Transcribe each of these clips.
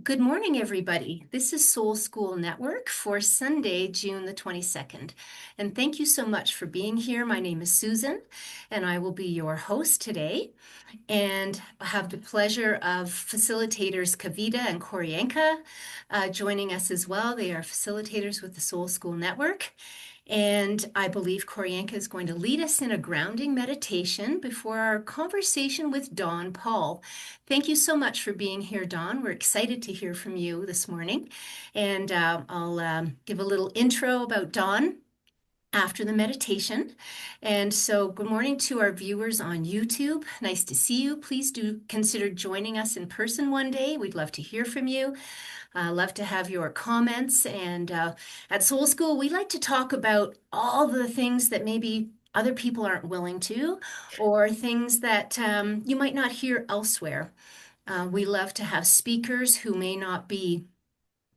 Good morning, everybody. This is Soul School Network for Sunday, June the 22nd. And thank you so much for being here. My name is Susan, and I will be your host today. And I have the pleasure of facilitators Kavita and Koryanka joining us as well. They are facilitators with the Soul School Network. And I believe Koryanka is going to lead us in a grounding meditation before our conversation with Dawn Paul. Thank you so much for being here, Dawn. We're excited to hear from you this morning. And I'll give a little intro about Dawn after the meditation. And so, good morning to our viewers on YouTube. Nice to see you. Please do consider joining us in person one day. We'd love to hear from you. Love to have your comments. And at Soul School, we like to talk about all the things that maybe other people aren't willing to, or things that you might not hear elsewhere. We love to have speakers who may not be,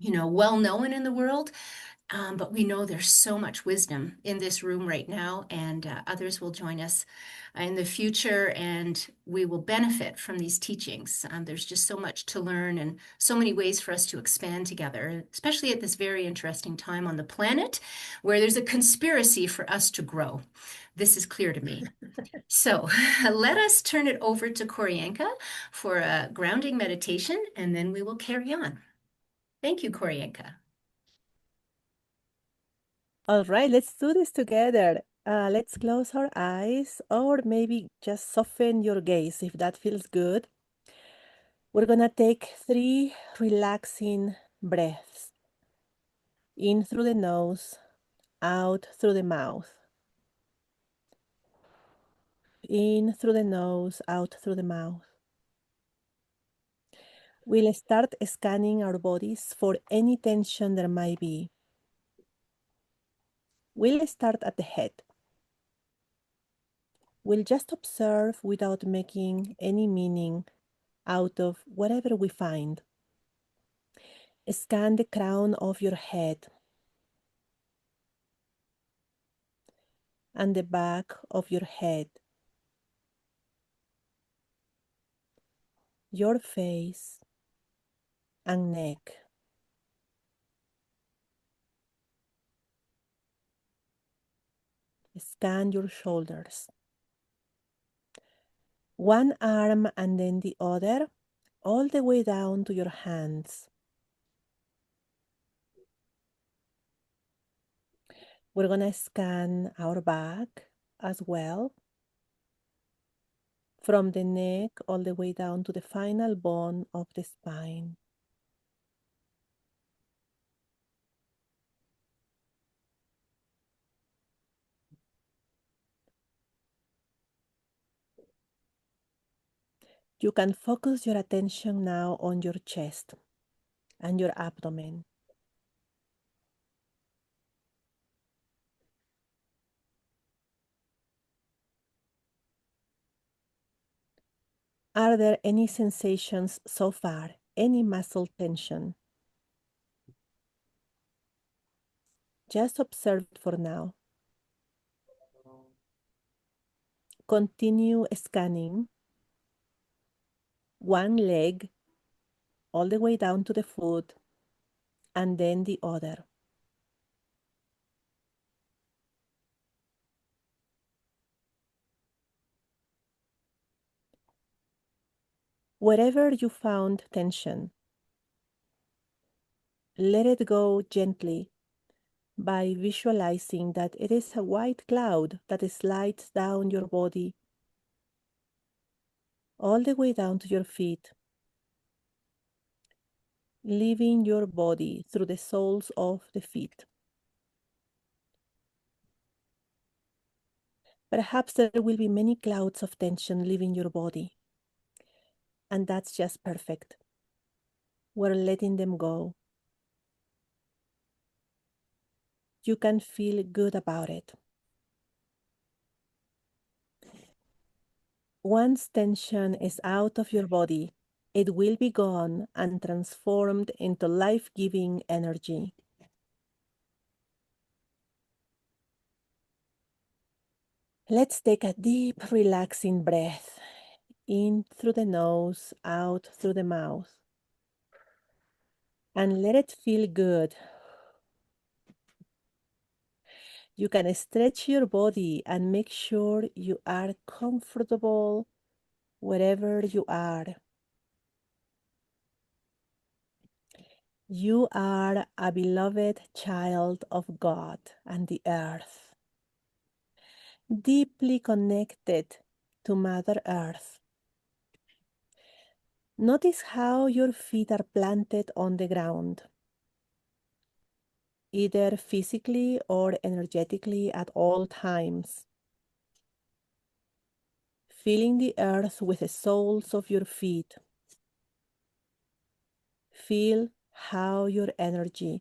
well known in the world, but we know there's so much wisdom in this room right now, and others will join us in the future, and we will benefit from these teachings. There's just so much to learn and so many ways for us to expand together, especially at this very interesting time on the planet where there's a conspiracy for us to grow. This is clear to me. So let us turn it over to Koryanka for a grounding meditation, and then we will carry on. Thank you, Koryanka. All right, let's do this together. Let's close our eyes or maybe just soften your gaze if that feels good. We're going to take 3 relaxing breaths in through the nose, out through the mouth. In through the nose, out through the mouth. We'll start scanning our bodies for any tension there might be. We'll start at the head. We'll just observe without making any meaning out of whatever we find. Scan the crown of your head and the back of your head, your face and neck. Scan your shoulders. One arm and then the other, all the way down to your hands. We're going to scan our back as well, from the neck all the way down to the final bone of the spine. You can focus your attention now on your chest and your abdomen. Are there any sensations so far? Any muscle tension? Just observe for now. Continue scanning one leg all the way down to the foot and then the other. Wherever you found tension, let it go gently by visualizing that it is a white cloud that slides down your body all the way down to your feet, leaving your body through the soles of the feet. Perhaps there will be many clouds of tension leaving your body, and that's just perfect. We're letting them go. You can feel good about it. Once tension is out of your body, it will be gone and transformed into life-giving energy. Let's take a deep, relaxing breath in through the nose, out through the mouth. and let it feel good. You can stretch your body and make sure you are comfortable wherever you are. You are a beloved child of God and the earth, deeply connected to Mother Earth. Notice how your feet are planted on the ground, either physically or energetically at all times. Feeling the earth with the soles of your feet. Feel how your energy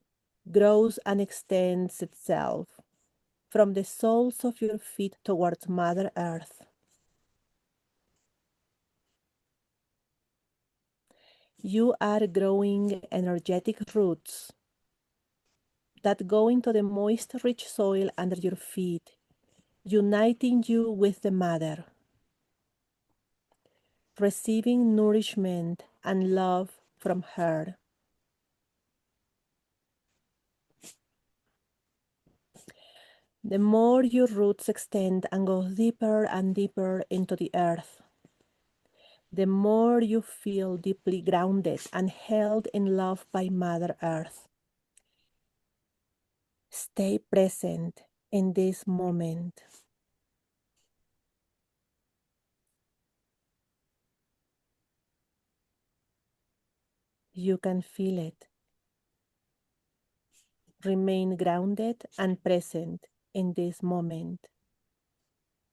grows and extends itself from the soles of your feet towards Mother Earth. You are growing energetic roots that go into the moist, rich soil under your feet, uniting you with the Mother, receiving nourishment and love from her. The more your roots extend and go deeper and deeper into the earth, the more you feel deeply grounded and held in love by Mother Earth. Stay present in this moment. You can feel it. Remain grounded and present in this moment.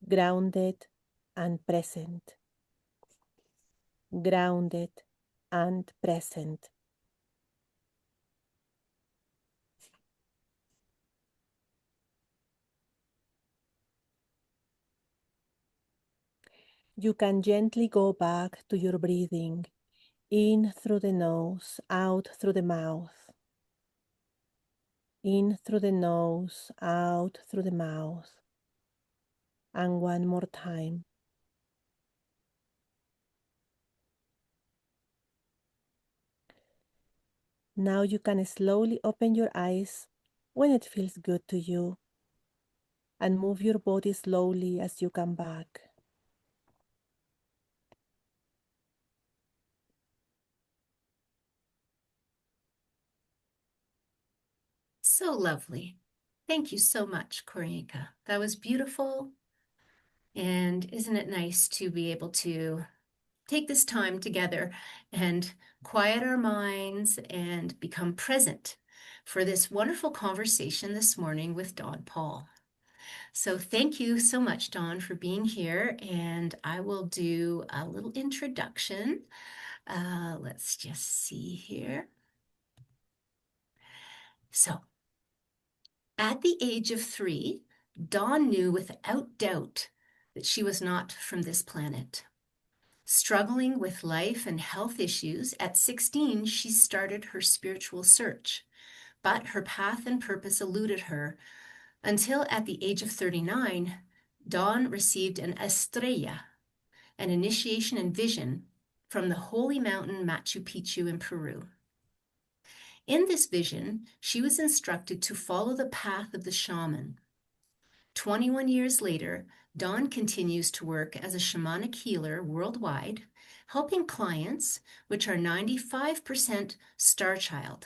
Grounded and present. Grounded and present. You can gently go back to your breathing, in through the nose, out through the mouth. In through the nose, out through the mouth. And one more time. Now you can slowly open your eyes when it feels good to you and move your body slowly as you come back. So lovely. Thank you so much, Korinka. That was beautiful. And isn't it nice to be able to take this time together and quiet our minds and become present for this wonderful conversation this morning with Don Paul. So thank you so much, Don, for being here. And I will do a little introduction. Let's just see here. So, at the age of 3, Dawn knew without doubt that she was not from this planet. Struggling with life and health issues, at 16, she started her spiritual search, but her path and purpose eluded her until at the age of 39, Dawn received an estrella, an initiation and vision from the holy mountain Machu Picchu in Peru. In this vision, she was instructed to follow the path of the shaman. 21 years later, Dawn continues to work as a shamanic healer worldwide, helping clients, which are 95% Starchild,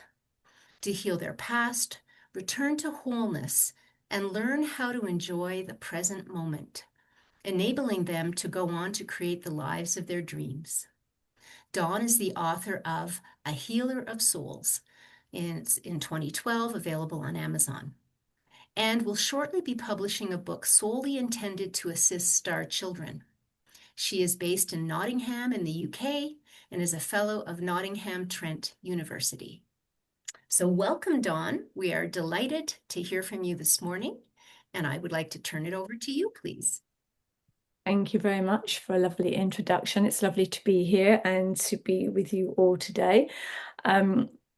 to heal their past, return to wholeness, and learn how to enjoy the present moment, enabling them to go on to create the lives of their dreams. Dawn is the author of A Healer of Souls. It's in 2012, available on Amazon, and will shortly be publishing a book solely intended to assist star children. She is based in Nottingham in the UK and is a fellow of Nottingham Trent University. So welcome, Dawn. We are delighted to hear from you this morning, and I would like to turn it over to you, please. Thank you very much for a lovely introduction. It's lovely to be here and to be with you all today.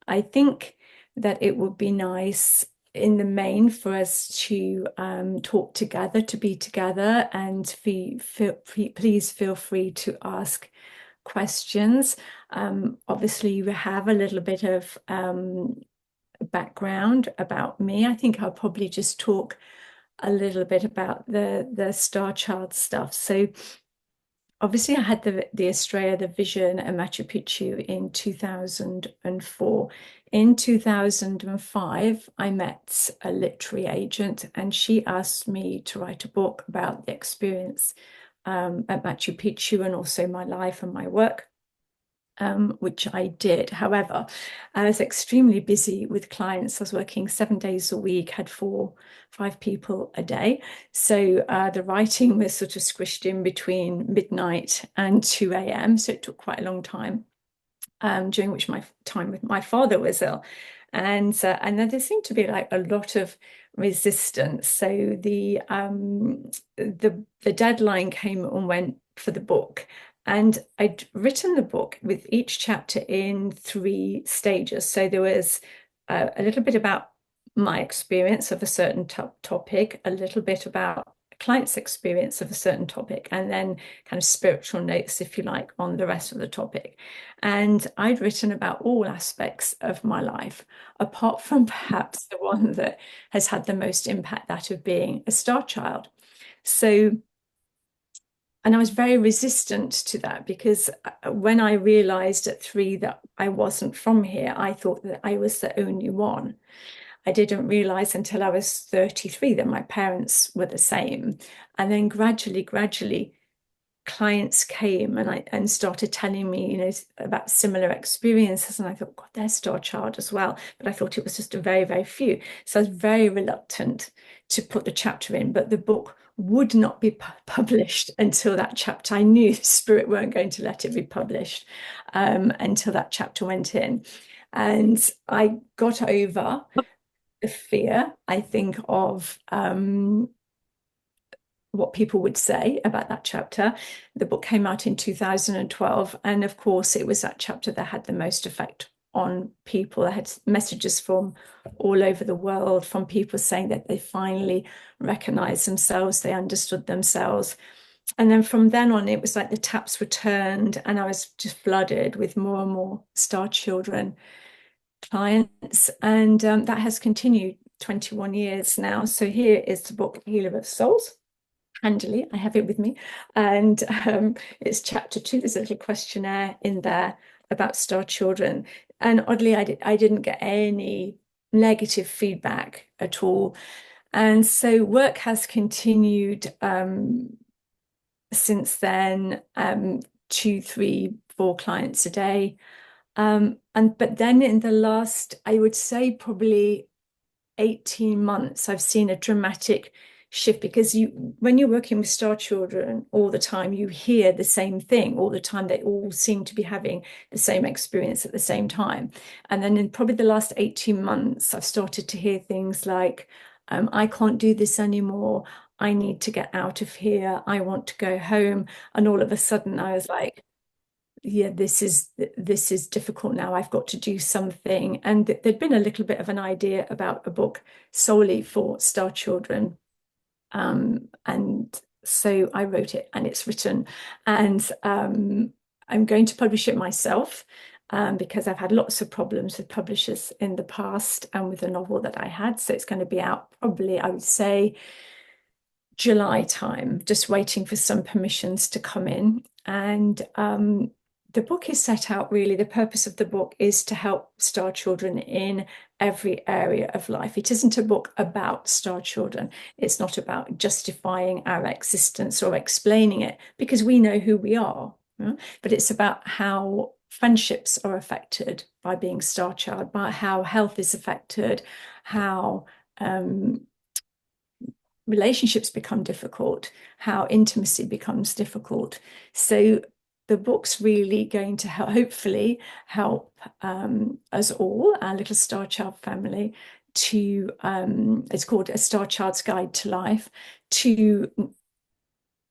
I think that it would be nice in the main for us to talk together, to be together, and please feel free to ask questions. Obviously, you have a little bit of background about me. I think I'll probably just talk a little bit about the Starchild stuff. So obviously I had the Estrella, the Vision and Machu Picchu in 2004. In 2005, I met a literary agent and she asked me to write a book about the experience at Machu Picchu and also my life and my work. Which I did. However, I was extremely busy with clients. I was working 7 days a week, had 5 people a day. So the writing was sort of squished in between midnight and 2 a.m. So it took quite a long time, during which my time with my father was ill. And then there seemed to be like a lot of resistance. So the deadline came and went for the book. And I'd written the book with each chapter in 3 stages. So there was a little bit about my experience of a certain topic, a little bit about a client's experience of a certain topic, and then kind of spiritual notes, if you like, on the rest of the topic. And I'd written about all aspects of my life, apart from perhaps the one that has had the most impact, that of being a star child. So, and I was very resistant to that because when I realized at 3 that I wasn't from here, I thought that I was the only one. I didn't realize until I was 33 that my parents were the same. And then gradually, clients came and started telling me, about similar experiences. And I thought, God, they're Starchild as well. But I thought it was just a very, very few. So I was very reluctant to put the chapter in, but the book would not be published until that chapter. I knew Spirit weren't going to let it be published until that chapter went in. And I got over the fear, I think, of what people would say about that chapter. The book came out in 2012, and of course it was that chapter that had the most effect on people. I had messages from all over the world, from people saying that they finally recognized themselves, they understood themselves. And then from then on, it was like the taps were turned, and I was just flooded with more and more star children clients. And that has continued 21 years now. So here is the book, Healer of Souls. Handily, I have it with me. And it's chapter 2. There's a little questionnaire in there about star children. And oddly, I didn't get any negative feedback at all. And so work has continued since then, 2, 3, 4 clients a day. But then in the last, I would say probably 18 months, I've seen a dramatic shift, because when you're working with star children all the time, you hear the same thing all the time. They all seem to be having the same experience at the same time. And then in probably the last 18 months, I've started to hear things like, I can't do this anymore. I need to get out of here. I want to go home. And all of a sudden I was like, yeah, this is difficult now. I've got to do something. And there'd been a little bit of an idea about a book solely for star children. And so I wrote it, and it's written. And I'm going to publish it myself, because I've had lots of problems with publishers in the past and with the novel that I had. So it's going to be out probably, I would say, July time, just waiting for some permissions to come in. And the book is set out, really, the purpose of the book is to help star children in every area of life. It isn't a book about star children. It's not about justifying our existence or explaining it, because we know who we are. But it's about how friendships are affected by being star child, about how health is affected, how relationships become difficult, how intimacy becomes difficult. So the book's really going to hopefully help us all, our little star child family, to it's called A Star Child's Guide to Life, to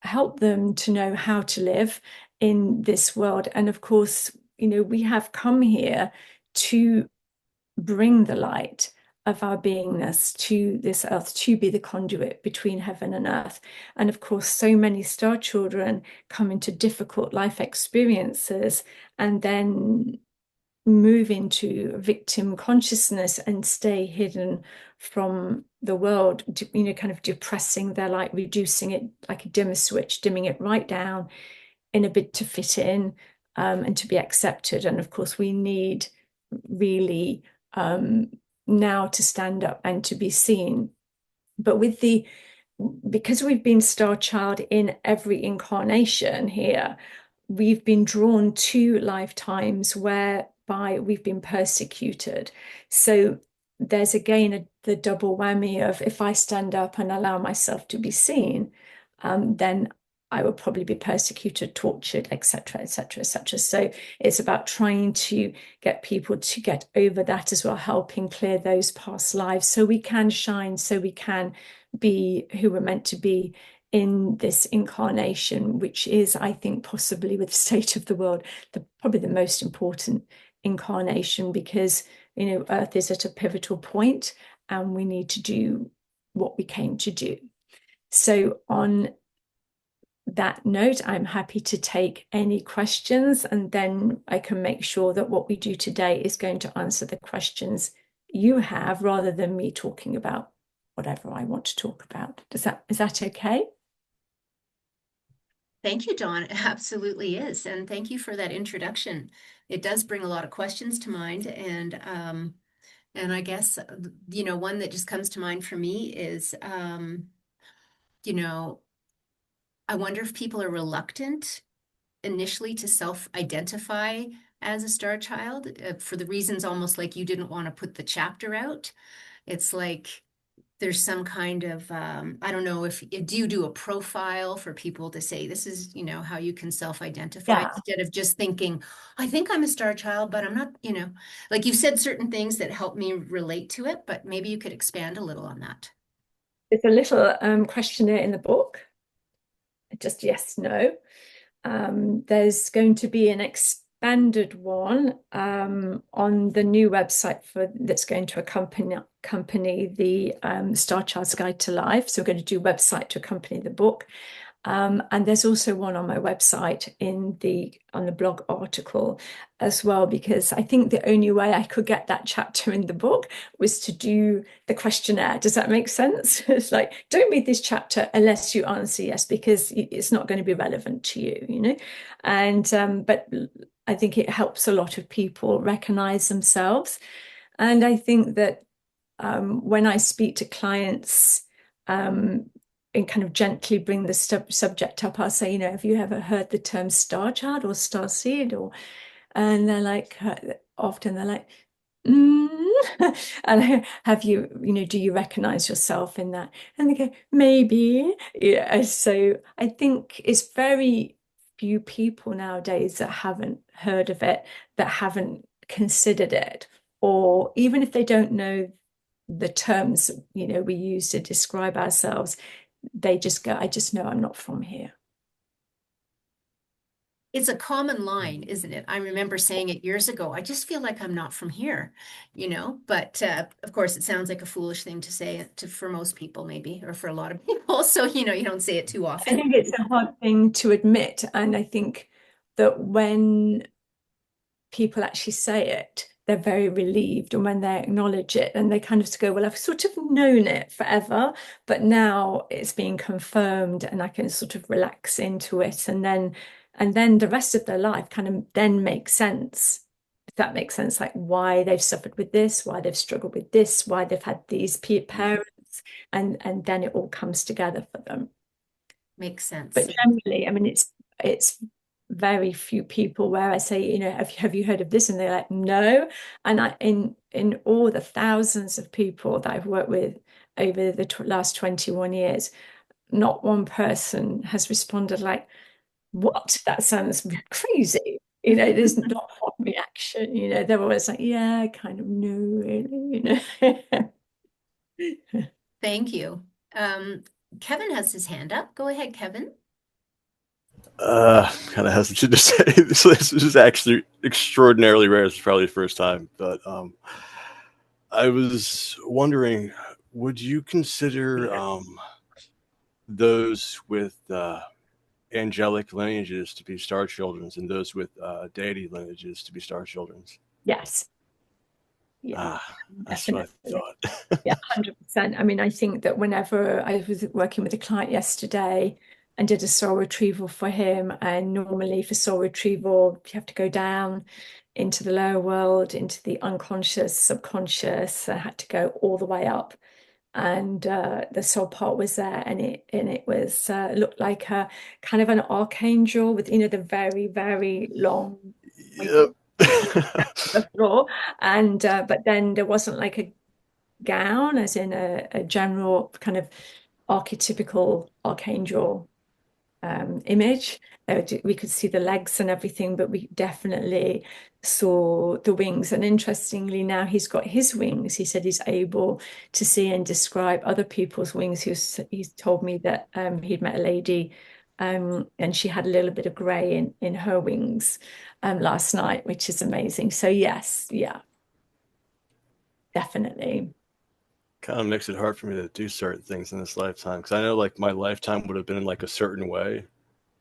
help them to know how to live in this world. And of course, we have come here to bring the light of our beingness to this earth to be the conduit between heaven and earth. And of course, so many star children come into difficult life experiences and then move into victim consciousness and stay hidden from the world, kind of depressing their light, reducing it like a dimmer switch, dimming it right down in a bid to fit in, and to be accepted. And of course, we need really now to stand up and to be seen. But because we've been Starchild in every incarnation here, we've been drawn to lifetimes whereby we've been persecuted. So there's again the double whammy of, if I stand up and allow myself to be seen, then I will probably be persecuted, tortured, etc., etc., etc. So it's about trying to get people to get over that as well, helping clear those past lives so we can shine, so we can be who we're meant to be in this incarnation, which is, I think, possibly with the state of the world, probably the most important incarnation, because Earth is at a pivotal point and we need to do what we came to do. So on that note, I'm happy to take any questions, and then I can make sure that what we do today is going to answer the questions you have rather than me talking about whatever I want to talk about. Is that okay? Thank you, Dawn. It absolutely is. And thank you for that introduction. It does bring a lot of questions to mind. And I guess, one that just comes to mind for me is, you know, I wonder if people are reluctant initially to self-identify as a star child, for the reasons almost like you didn't want to put the chapter out. It's like there's some kind of, I don't know, if do you do a profile for people to say this is, how you can self-identify, Yeah. instead of just thinking, I think I'm a star child, but I'm not, like you said certain things that help me relate to it, but maybe you could expand a little on that. There's a little questionnaire in the book, just yes, no. There's going to be an expanded one on the new website that's going to accompany the Starchild's Guide to Life. So we're going to do a website to accompany the book. And there's also one on my website on the blog article as well, because I think the only way I could get that chapter in the book was to do the questionnaire. Does that make sense? It's like, don't read this chapter unless you answer yes, because it's not going to be relevant to you, And but I think it helps a lot of people recognize themselves. And I think that when I speak to clients, and kind of gently bring the subject up, I'll say, have you ever heard the term Starchild or Starseed? And they're like, often they're like, and have you, do you recognize yourself in that? And they go, maybe. Yeah. So I think it's very few people nowadays that haven't heard of it, that haven't considered it, or even if they don't know the terms, we use to describe ourselves, they just go, I just know I'm not from here. It's a common line, isn't it? I remember saying it years ago. I just feel like I'm not from here, but of course it sounds like a foolish thing to say for most people, maybe, or for a lot of people. So, you don't say it too I often. think it's a hard thing to admit. And I think that when people actually say it, they're very relieved, and when they acknowledge it, and they kind of go, well, I've sort of known it forever, but now it's being confirmed and I can sort of relax into it, and then the rest of their life kind of then makes sense, if that makes sense, like why they've suffered with this, why they've struggled with this, why they've had these parents, and then it all comes together for them. Makes sense. But generally, I mean, it's very few people where I say, have you heard of this? And they're like, no. And in all the thousands of people that I've worked with over the last 21 years, not one person has responded like, what? That sounds crazy. There's not one reaction. They're always like, yeah, I kind of know, really. Thank you. Kevin has his hand up. Go ahead, Kevin. Kind of hesitant to say this is actually extraordinarily rare. It's probably the first time, but I was wondering, would you consider those with angelic lineages to be star childrens and those with deity lineages to be star childrens? Yes. Yeah, That's what I definitely. thought. Yeah, 100%. I mean, I think that whenever I was working with a client yesterday and did a soul retrieval for him, and normally for soul retrieval, you have to go down into the lower world, into the unconscious, subconscious. I had to go all the way up, and the soul part was there, and it was looked like a kind of an archangel with the very, very long Yep. wings the floor, and but then there wasn't like a gown, as in a general kind of archetypical archangel image. We could see the legs and everything, but we definitely saw the wings. And interestingly, now he's got his wings. He said he's able to see and describe other people's wings. He's told me that he'd met a lady. And she had a little bit of grey in her wings last night, which is amazing. So yes, yeah, definitely. Kind of makes it hard for me to do certain things in this lifetime because I know like my lifetime would have been in like a certain way,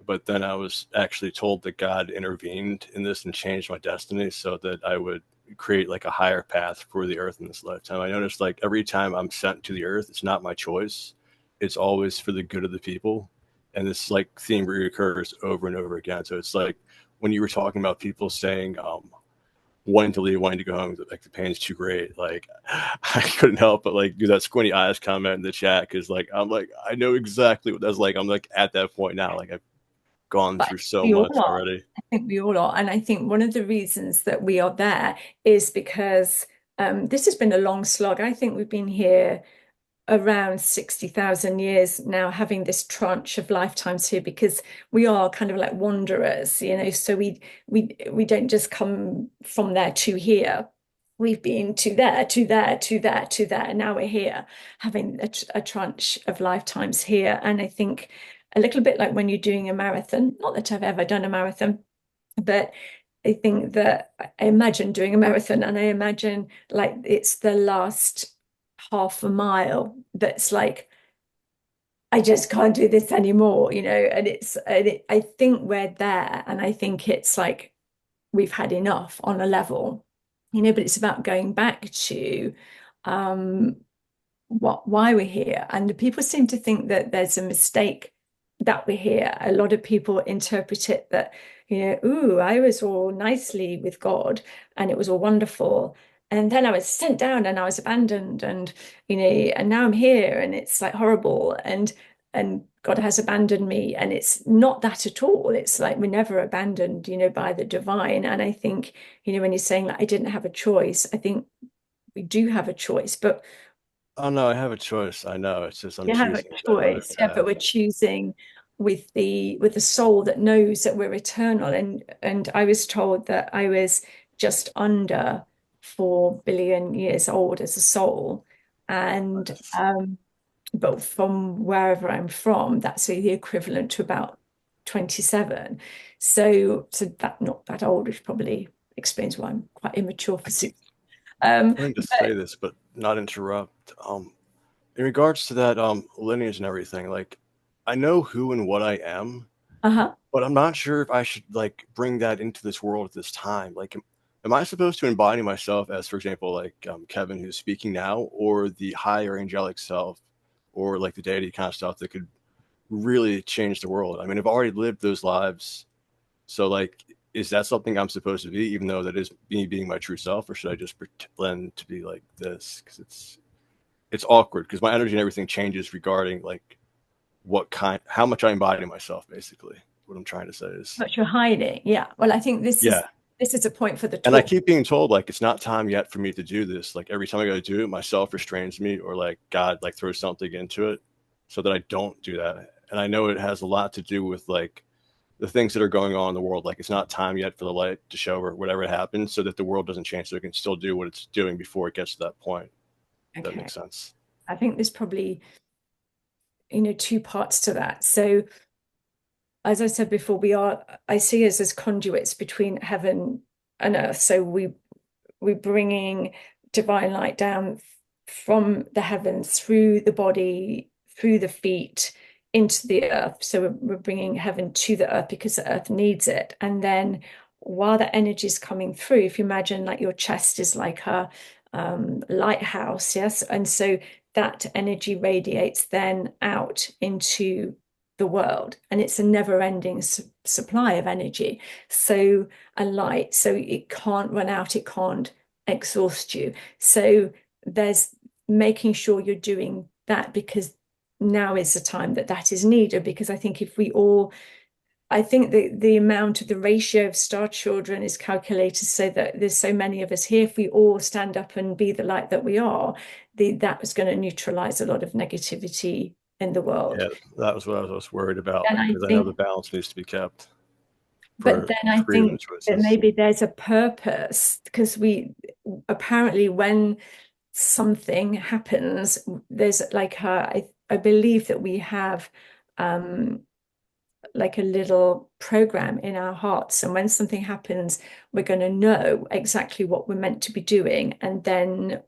but then I was actually told that God intervened in this and changed my destiny so that I would create like a higher path for the earth in this lifetime. I noticed like every time I'm sent to the earth, it's not my choice. It's always for the good of the people. And this like theme reoccurs over and over again. So it's like when you were talking about people saying, wanting to leave, wanting to go home, like the pain's too great. Like I couldn't help but like do that squinty eyes comment in the chat because like I'm like I know exactly what that's like. I'm like at that point now. Like I've gone But through so we all much are. already. I think we all are. And I think one of the reasons that we are there is because this has been a long slog. I think we've been here around 60,000 years now, having this tranche of lifetimes here, because we are kind of like wanderers, so we don't just come from there to here. We've been to there, to there, to there, to there, and now we're here, having a tranche of lifetimes here. And I think a little bit like when you're doing a marathon, not that I've ever done a marathon, but I think that I imagine doing a marathon, and I imagine like it's the last half a mile that's like, I just can't do this anymore, I think we're there, and I think it's like we've had enough on a level, but it's about going back to um why we're here. And people seem to think that there's a mistake that we're here. A lot of people interpret it that, ooh, I was all nicely with God and it was all wonderful. And then I was sent down and I was abandoned, and now I'm here and it's like horrible. And God has abandoned me. And it's not that at all. It's like we're never abandoned, by the divine. And I think, when you're saying like I didn't have a choice, I think we do have a choice, but Oh no, I have a choice. I know. It's just I'm you have a choosing that other choice, yeah, but path. we're choosing with the soul that knows that we're eternal. And I was told that I was just under 4 billion years old as a soul. And but from wherever I'm from, that's the equivalent to about 27. So that not that old, which probably explains why I'm quite immature I for keep six. Um, wanting to but say this, but not interrupt. In regards to that lineage and everything, like I know who and what I am, uh-huh. but I'm not sure if I should like bring that into this world at this time. Like, am I supposed to embody myself as, for example, like Kevin, who's speaking now, or the higher angelic self, or like the deity kind of stuff that could really change the world? I mean, I've already lived those lives, so like, is that something I'm supposed to be, even though that is me being my true self, or should I just pretend to be like this? Because it's awkward because my energy and everything changes regarding like how much I embody myself, basically. What I'm trying to say is, But you're hiding. Yeah. Well, I think this is yeah. this is a point for the And I talk. keep being told like it's not time yet for me to do this. Like every time I go to do it, myself restrains me, or like God like throws something into it, so that I don't do that. And I know it has a lot to do with like the things that are going on in the world. Like it's not time yet for the light to show or whatever happens, so that the world doesn't change, so it can still do what it's doing before it gets to that point. If that Okay. makes sense. I think there's probably, two parts to that. So as I said before, I see us as conduits between heaven and earth. So we're bringing divine light down from the heavens, through the body, through the feet, into the earth. So we're bringing heaven to the earth because the earth needs it. And then while that energy is coming through, if you imagine like your chest is like a lighthouse, yes? And so that energy radiates then out into the world, and it's a never-ending supply of energy. So a light, so it can't run out, it can't exhaust you. So there's making sure you're doing that, because now is the time that that is needed. Because I think if we all, I think the amount of the ratio of star children is calculated so that there's so many of us here. If we all stand up and be the light that we are, that was going to neutralize a lot of negativity in the world. Yeah, that was what I was worried about, And because I know the balance needs to be kept but for then I freedom and think that choices. maybe there's a purpose, because we apparently, when something happens, there's like I believe that we have like a little program in our hearts, and when something happens, we're going to know exactly what we're meant to be doing, and then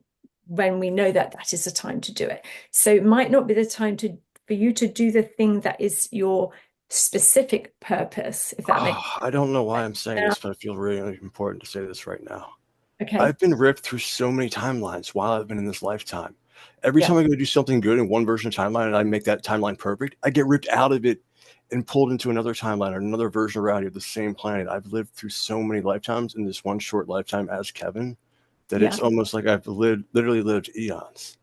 when we know that, that is the time to do it. So it might not be the time for you to do the thing that is your specific purpose, if that makes I don't know why I'm saying sense. this, but I feel really important to say this right now. Okay. I've been ripped through so many timelines while I've been in this lifetime. Every Yeah. time I go do something good in one version of timeline and I make that timeline perfect, I get ripped out of it and pulled into another timeline or another version of reality of the same planet. I've lived through so many lifetimes in this one short lifetime as Kevin that it's almost like I've literally lived eons.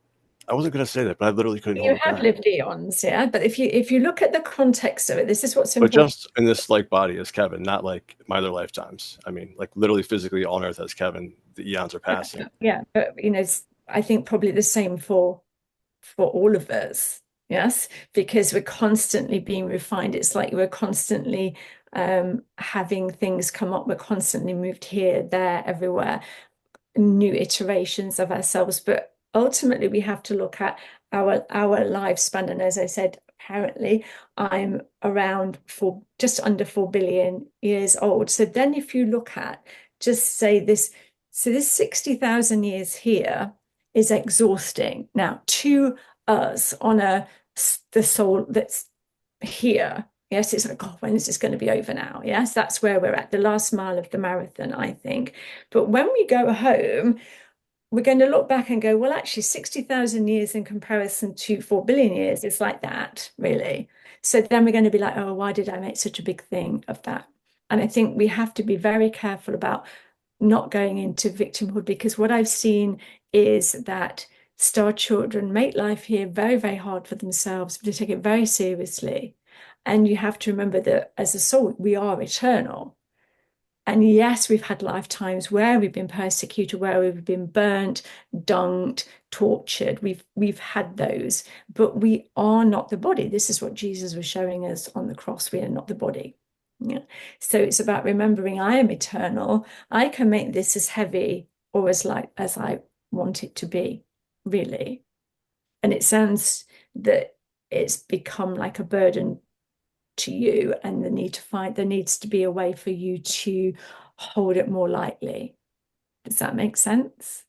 I wasn't going to say that, but I literally couldn't You hold it have back. lived eons, yeah. But if you look at the context of it, this is what's But important. just in this like body as Kevin, not like my other lifetimes. I mean, like literally physically on Earth as Kevin, the eons are passing. Yeah, but I think probably the same for all of us, yes, because we're constantly being refined. It's like we're constantly having things come up. We're constantly moved here, there, everywhere, new iterations of ourselves. But ultimately, we have to look at our lifespan. And as I said, apparently, I'm around for just under 4 billion years old. So then, if you look at just say this, so this 60,000 years here is exhausting. Now, to us on the soul that's here. Yes, it's like, oh, when is this going to be over now? Yes, that's where we're at, the last mile of the marathon, I think. But when we go home, we're going to look back and go, well, actually, 60,000 years in comparison to 4 billion years is like that, really. So then we're going to be like, oh, why did I make such a big thing of that? And I think we have to be very careful about not going into victimhood, because what I've seen is that star children make life here very, very hard for themselves. They take it very seriously. And you have to remember that as a soul, we are eternal. And yes, we've had lifetimes where we've been persecuted, where we've been burnt, dunked, tortured. We've had those, but we are not the body. This is what Jesus was showing us on the cross. We are not the body. Yeah. So it's about remembering I am eternal. I can make this as heavy or as light as I want it to be, really. And it sounds that it's become like a burden to you, and there needs to be a way for you to hold it more lightly. Does that make sense?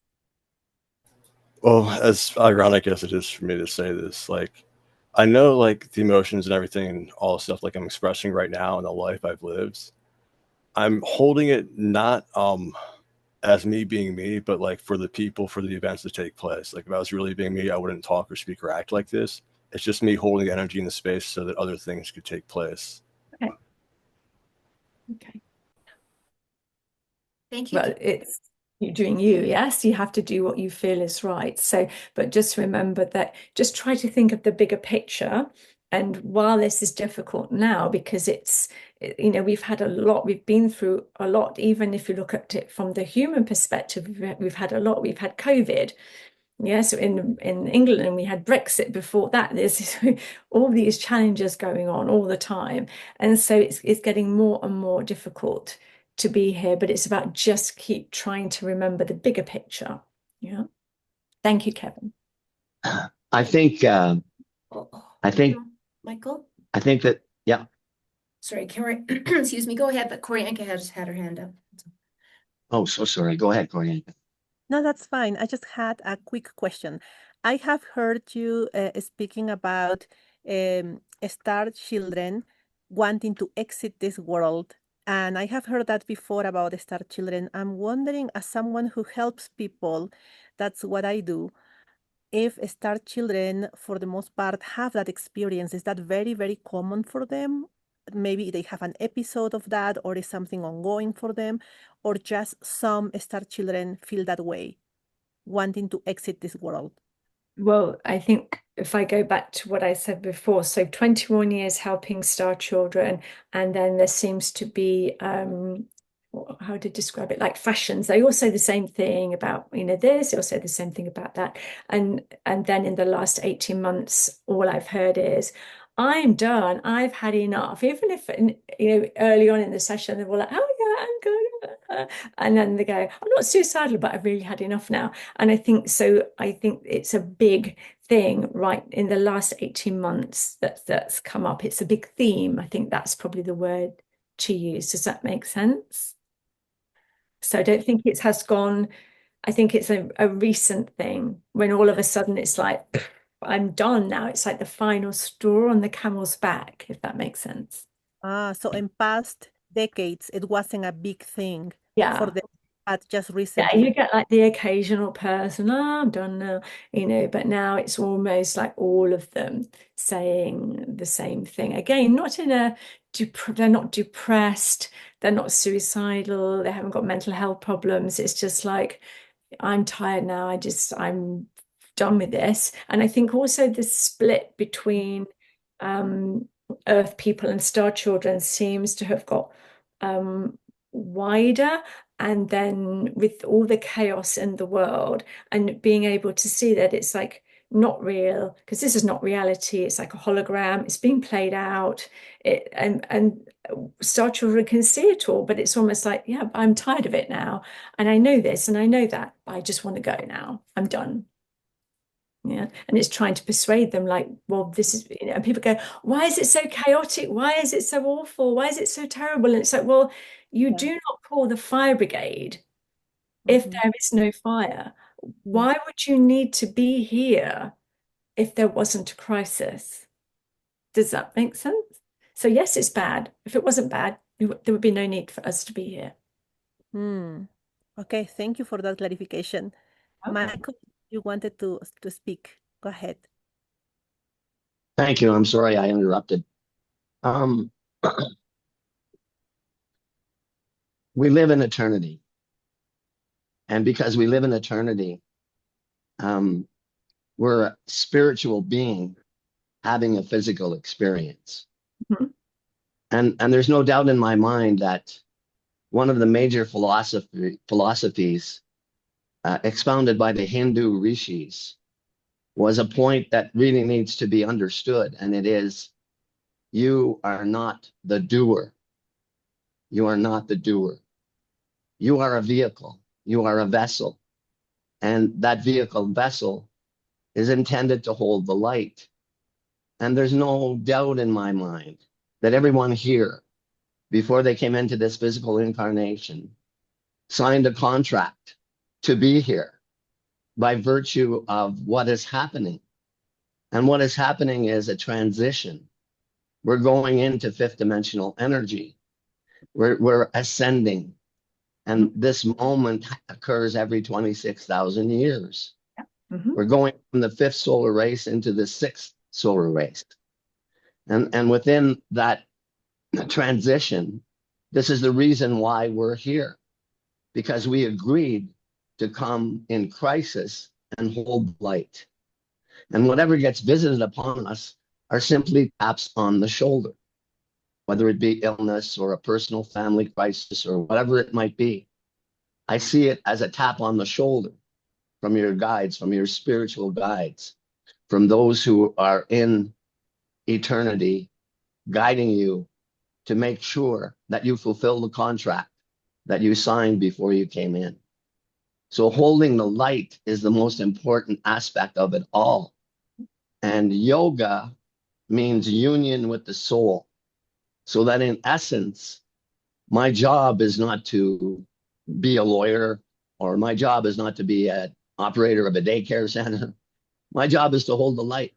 Well, as ironic as it is for me to say this, like I know like the emotions and everything and all the stuff like I'm expressing right now in the life I've lived. I'm holding it not as me being me, but like for the people, for the events to take place. Like if I was really being me, I wouldn't talk or speak or act like this. It's just me holding the energy in the space so that other things could take place. Okay. Okay. Thank you. Well, it's you doing you, yes. You have to do what you feel is right. So, but just remember that, just try to think of the bigger picture. And while this is difficult now, because we've had a lot, we've been through a lot, even if you look at it from the human perspective, we've had a lot. We've had COVID. Yes, in England, we had Brexit before that. There's all these challenges going on all the time. And so it's getting more and more difficult to be here, but it's about just keep trying to remember the bigger picture. Yeah. Thank you, Kevin. I think I think Michael? I think that yeah. Sorry, Corey, excuse me, go ahead, but Corianka has had her hand up. Oh, so sorry. Go ahead, Corianka. No, that's fine. I just had a quick question. I have heard you speaking about star children wanting to exit this world. And I have heard that before about star children. I'm wondering, as someone who helps people, that's what I do, if star children, for the most part, have that experience. Is that very, very common for them? Maybe they have an episode of that, or is something ongoing for them, or just some star children feel that way, wanting to exit this world. Well, I think if I go back to what I said before, so 21 years helping star children, and then there seems to be how to describe it, like fashions. They all say the same thing about, this, they all say the same thing about that. And then in the last 18 months, all I've heard is, I'm done. I've had enough. Even if, early on in the session, they were like, oh yeah, I'm good. And then they go, I'm not suicidal, but I've really had enough now. And I think so. I think it's a big thing right in the last 18 months that's come up. It's a big theme. I think that's probably the word to use. Does that make sense? So I don't think it has gone. I think it's a recent thing when all of a sudden it's like, "Pff, I'm done now." It's like the final straw on the camel's back, if that makes sense. So in past decades, it wasn't a big thing for Yeah. them, but just Yeah, you recently. get like the occasional person, oh, I'm done now, but now it's almost like all of them saying the same thing. Again, not in a, they're not depressed, they're not suicidal, they haven't got mental health problems. It's just like, I'm tired now. I'm done with this. And I think also the split between um, Earth people and star children seems to have got wider. And then with all the chaos in the world and being able to see that it's like not real, because this is not reality, it's like a hologram, it's being played out. And star children can see it all, but it's almost like, yeah, I'm tired of it now. And I know this and I know that. I just want to go now. I'm done. Yeah. And it's trying to persuade them, like, well, this is, and people go, why is it so chaotic? Why is it so awful? Why is it so terrible? And it's like, well, you Yeah. do not call the fire brigade if Mhm. there is no fire. Why would you need to be here if there wasn't a crisis? Does that make sense? So, yes, it's bad. If it wasn't bad, there would be no need for us to be here. Hmm. Okay, thank you for that clarification. Okay. Michael, you wanted to speak. Go ahead. Thank you. I'm sorry I interrupted. Um, we live in eternity. And because we live in eternity, um, we're a spiritual being having a physical experience. Mhm. And there's no doubt in my mind that one of the major philosophies expounded by the Hindu rishis was a point that really needs to be understood. And it is, you are not the doer. You are not the doer. You are a vehicle. You are a vessel. And that vehicle vessel is intended to hold the light. And there's no doubt in my mind that everyone here, before they came into this physical incarnation, signed a contract to be here by virtue of what is happening. And what is happening is a transition. We're going into fifth dimensional energy. We're ascending. And this moment occurs every 26,000 years. Mhm. We're going from the fifth solar race into the sixth solar race. And within that transition, this is the reason why we're here, because we agreed to come in crisis and hold light. And whatever gets visited upon us are simply taps on the shoulder, whether it be illness or a personal family crisis or whatever it might be. I see it as a tap on the shoulder from your guides, from your spiritual guides, from those who are in eternity, guiding you to make sure that you fulfill the contract that you signed before you came in. So holding the light is the most important aspect of it all. And yoga means union with the soul. So that in essence, my job is not to be a lawyer or my job is not to be an operator of a daycare center. My job is to hold the light.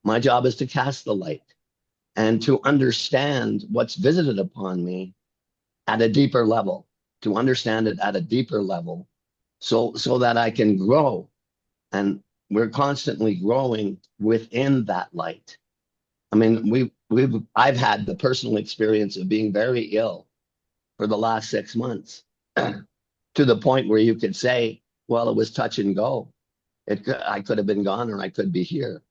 My job is to cast the light and to understand what's visited upon me at a deeper level, to understand it at a deeper level, so that I can grow. And we're constantly growing within that light. I mean, I've had the personal experience of being very ill for the last 6 months, to the point where you could say, well, it was touch and go. I could have been gone or I could be here.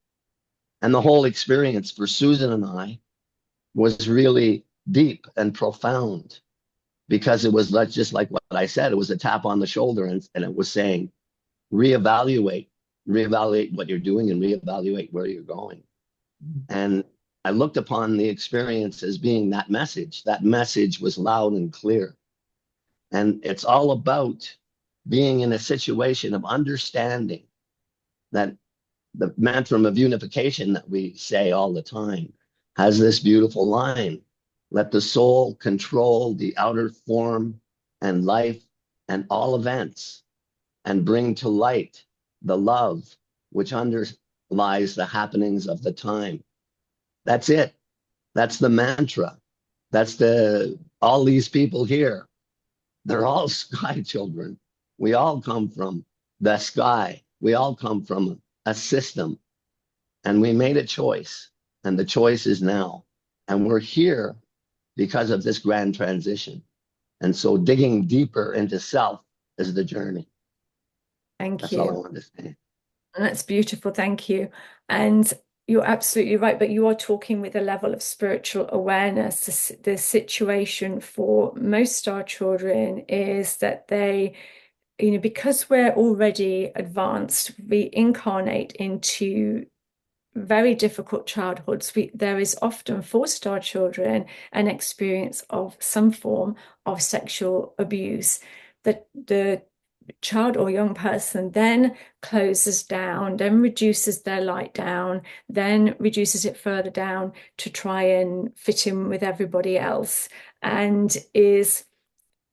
And the whole experience for Susan and I was really deep and profound, because it was just like what I said. It was a tap on the shoulder, and it was saying, reevaluate what you're doing and reevaluate where you're going. And I looked upon the experience as being that message. That message was loud and clear. And it's all about being in a situation of understanding that the mantra of unification that we say all the time has this beautiful line: let the soul control the outer form and life and all events, and bring to light the love which underlies the happenings of the time. That's it. That's the mantra. All these people here, they're all sky children. We all come from the sky. We all come from a system, and we made a choice, and the choice is now. And we're here because of this grand transition. And so digging deeper into self is the journey. Thank That's you. all I wanted to say. And that's beautiful. Thank you. And you're absolutely right, but you are talking with a level of spiritual awareness. The situation for most star children is that they, because we're already advanced, we incarnate into very difficult childhoods. There is often for star children an experience of some form of sexual abuse. That the child or young person then closes down, then reduces their light down, then reduces it further down to try and fit in with everybody else, and is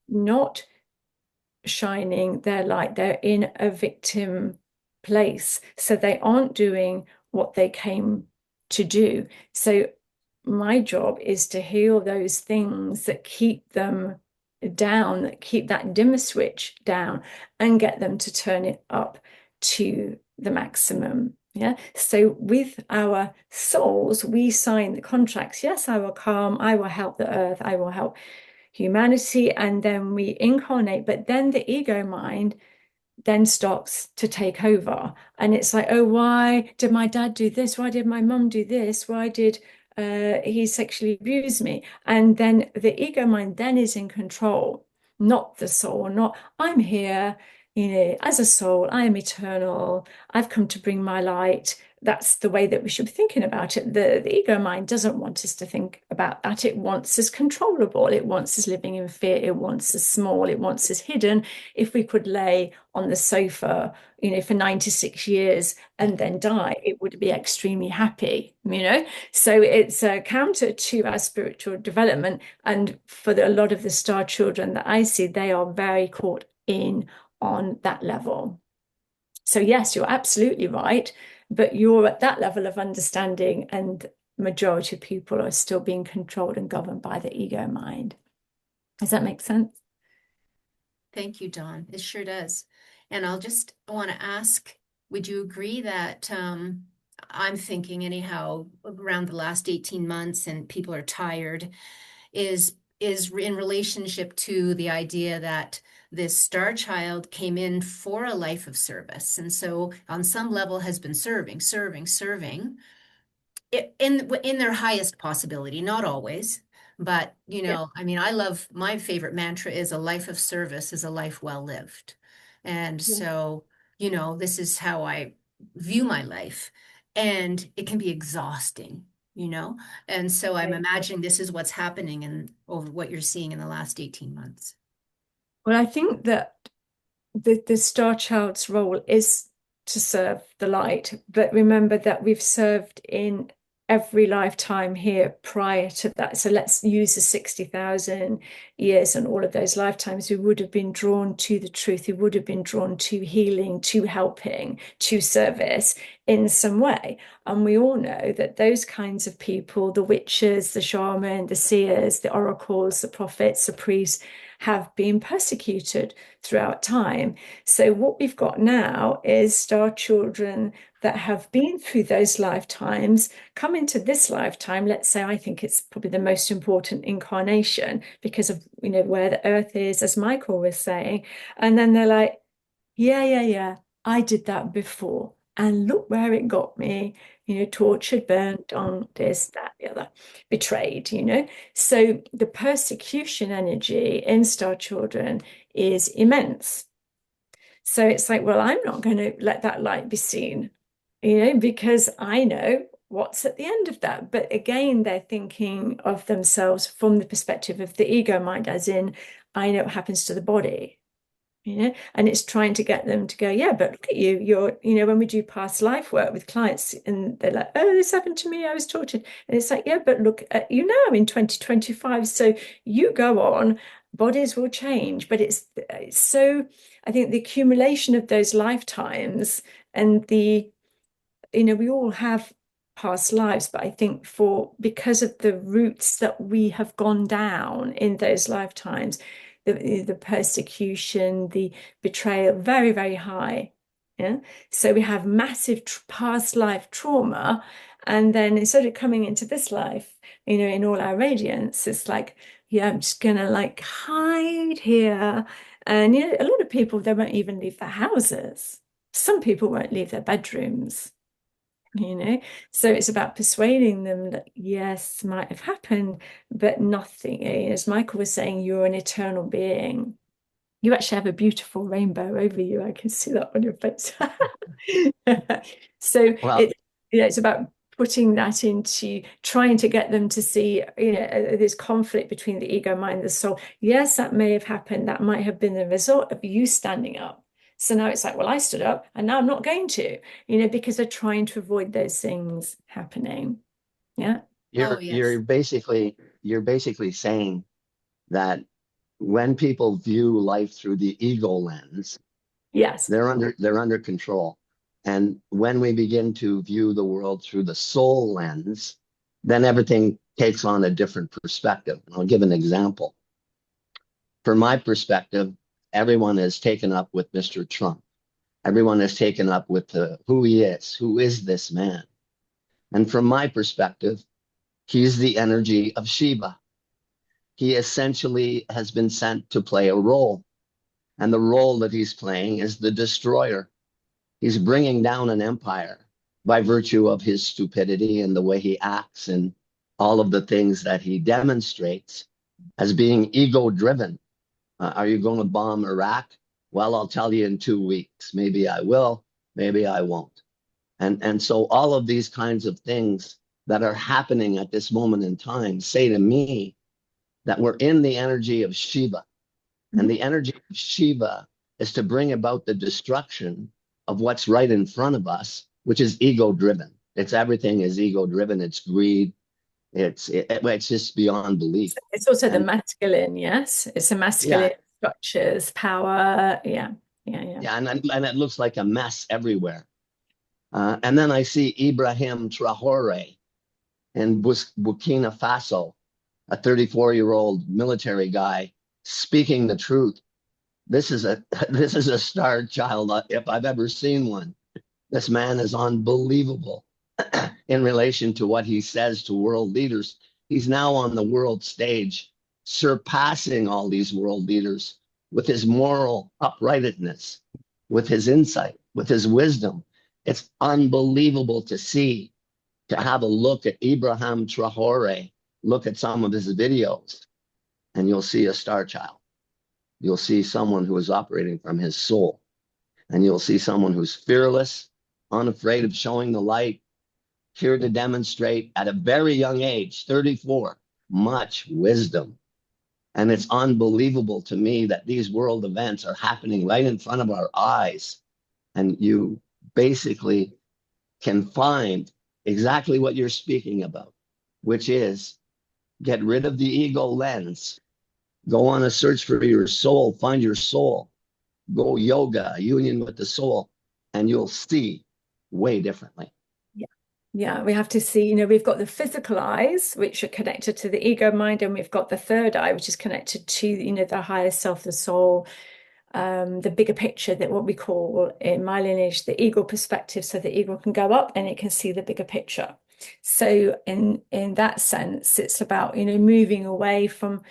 not shining their light. They're in a victim place, so they aren't doing what they came to do. So my job is to heal those things that keep them down, that keep that dimmer switch down, and get them to turn it up to the maximum. Yeah. So with our souls, we sign the contracts. Yes, I will come, I will help the earth, I will help humanity, and then we incarnate. But then the ego mind then starts to take over, and it's like, oh, why did my dad do this? Why did my mum do this? Why did he sexually abuse me? And then the ego mind then is in control, not the soul. Not, I'm here, as a soul, I am eternal, I've come to bring my light. That's the way that we should be thinking about it. The ego mind doesn't want us to think about that. It wants us controllable. It wants us living in fear. It wants us small. It wants us hidden. If we could lay on the sofa, for 96 years and then die, it would be extremely happy, So it's a counter to our spiritual development. And for a lot of the star children that I see, they are very caught in on that level. So yes, you're absolutely right, but you're at that level of understanding, and majority of people are still being controlled and governed by the ego mind. Does that make sense? Thank you, Dawn. It sure does. And I want to ask, would you agree that I'm thinking anyhow, around the last 18 months, and people are tired, is in relationship to the idea that this star child came in for a life of service, and so on some level has been serving in their highest possibility, not always, but I mean, my favorite mantra is a life of service is a life well lived. And so, this is how I view my life, and it can be exhausting, and so I'm imagining this is what's happening over what you're seeing in the last 18 months. Well, I think that the star child's role is to serve the light, but remember that we've served in every lifetime here prior to that. So let's use the 60,000 years and all of those lifetimes. We would have been drawn to the truth. We would have been drawn to healing, to helping, to service in some way. And we all know that those kinds of people, the witches, the shaman, the seers, the oracles, the prophets, the priests, have been persecuted throughout time. So what we've got now is star children that have been through those lifetimes come into this lifetime. Let's say I think it's probably the most important incarnation because of where the earth is, as Michael was saying. And then they're like, yeah, I did that before, and look where it got me. Tortured, burnt on, this, that, the other, betrayed. So the persecution energy in star children is immense. So it's like, well, I'm not going to let that light be seen, because I know what's at the end of that. But again, they're thinking of themselves from the perspective of the ego mind, as in, I know what happens to the body. And it's trying to get them to go, yeah, but look at you're, when we do past life work with clients and they're like, oh, this happened to me, I was tortured. And it's like, yeah, but look at you now in 2025. So you go on, bodies will change. But it's so, I think the accumulation of those lifetimes and we all have past lives, but I think because of the routes that we have gone down in those lifetimes, the persecution, the betrayal, very, very high. Yeah. So we have massive past life trauma. And then instead of coming into this life, in all our radiance, it's like, yeah, I'm just gonna like hide here. And a lot of people, they won't even leave their houses. Some people won't leave their bedrooms. So it's about persuading them that yes, might have happened, but nothing. As Michael was saying, you're an eternal being. You actually have a beautiful rainbow over you. I can see that on your face. So Well, it's about putting that into trying to get them to see, this conflict between the ego, mind, the soul. Yes, that may have happened. That might have been the result of you standing up. So now it's like, well, I stood up and now I'm not going to, because they're trying to avoid those things happening. Yeah. Oh, yes. you're basically saying that when people view life through the ego lens, Yes. they're under control. And when we begin to view the world through the soul lens, then everything takes on a different perspective. I'll give an example. From my perspective, everyone is taken up with Mr. Trump. Everyone is taken up with who he is. Who is this man? And from my perspective, he's the energy of Shiva. He essentially has been sent to play a role. And the role that he's playing is the destroyer. He's bringing down an empire by virtue of his stupidity and the way he acts and all of the things that he demonstrates as being ego driven. Are you going to bomb Iraq? Well, I'll tell you in 2 weeks. Maybe I will, maybe I won't. And so all of these kinds of things that are happening at this moment in time say to me that we're in the energy of Shiva. And the energy of Shiva is to bring about the destruction of what's right in front of us, which is ego driven. Everything is ego driven. It's greed. It's just beyond belief. It's also the And masculine, yes. It's the masculine yeah, structures, power. Yeah. and it looks like a mess everywhere. And then I see Ibrahim Traore in Burkina Faso, a 34-year-old military guy speaking the truth. This is a star child if I've ever seen one. This man is unbelievable in relation to what he says to world leaders. He's now on the world stage, surpassing all these world leaders with his moral uprightness, with his insight, with his wisdom. It's unbelievable to see, to have a look at Ibrahim Traore, look at some of his videos, and you'll see a star child. You'll see someone who is operating from his soul. And you'll see someone who's fearless, unafraid of showing the light, here to demonstrate at a very young age, 34, much wisdom. And it's unbelievable to me that these world events are happening right in front of our eyes. And you basically can find exactly what you're speaking about, which is get rid of the ego lens, go on a search for your soul, find your soul, go yoga, union with the soul, and you'll see way differently. Yeah, we have to see, we've got the physical eyes, which are connected to the ego mind, and we've got the third eye, which is connected to, the higher self, the soul, the bigger picture, that what we call in my lineage, the eagle perspective. So the eagle can go up and it can see the bigger picture. So in that sense, it's about, moving away from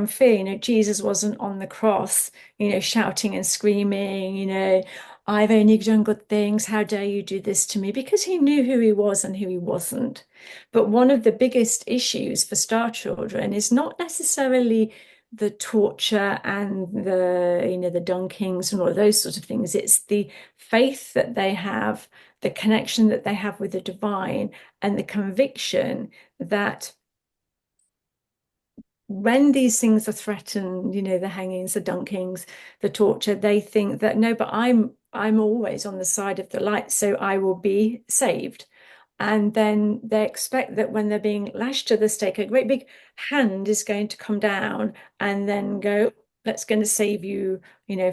fear. Jesus wasn't on the cross, shouting and screaming, I've only done good things. How dare you do this to me? Because he knew who he was and who he wasn't. But one of the biggest issues for star children is not necessarily the torture and the dunkings and all those sort of things. It's the faith that they have, the connection that they have with the divine, and the conviction that when these things are threatened, the hangings, the dunkings, the torture, they think that no, but I'm always on the side of the light, so I will be saved. And then they expect that when they're being lashed to the stake, a great big hand is going to come down and then go, that's going to save you,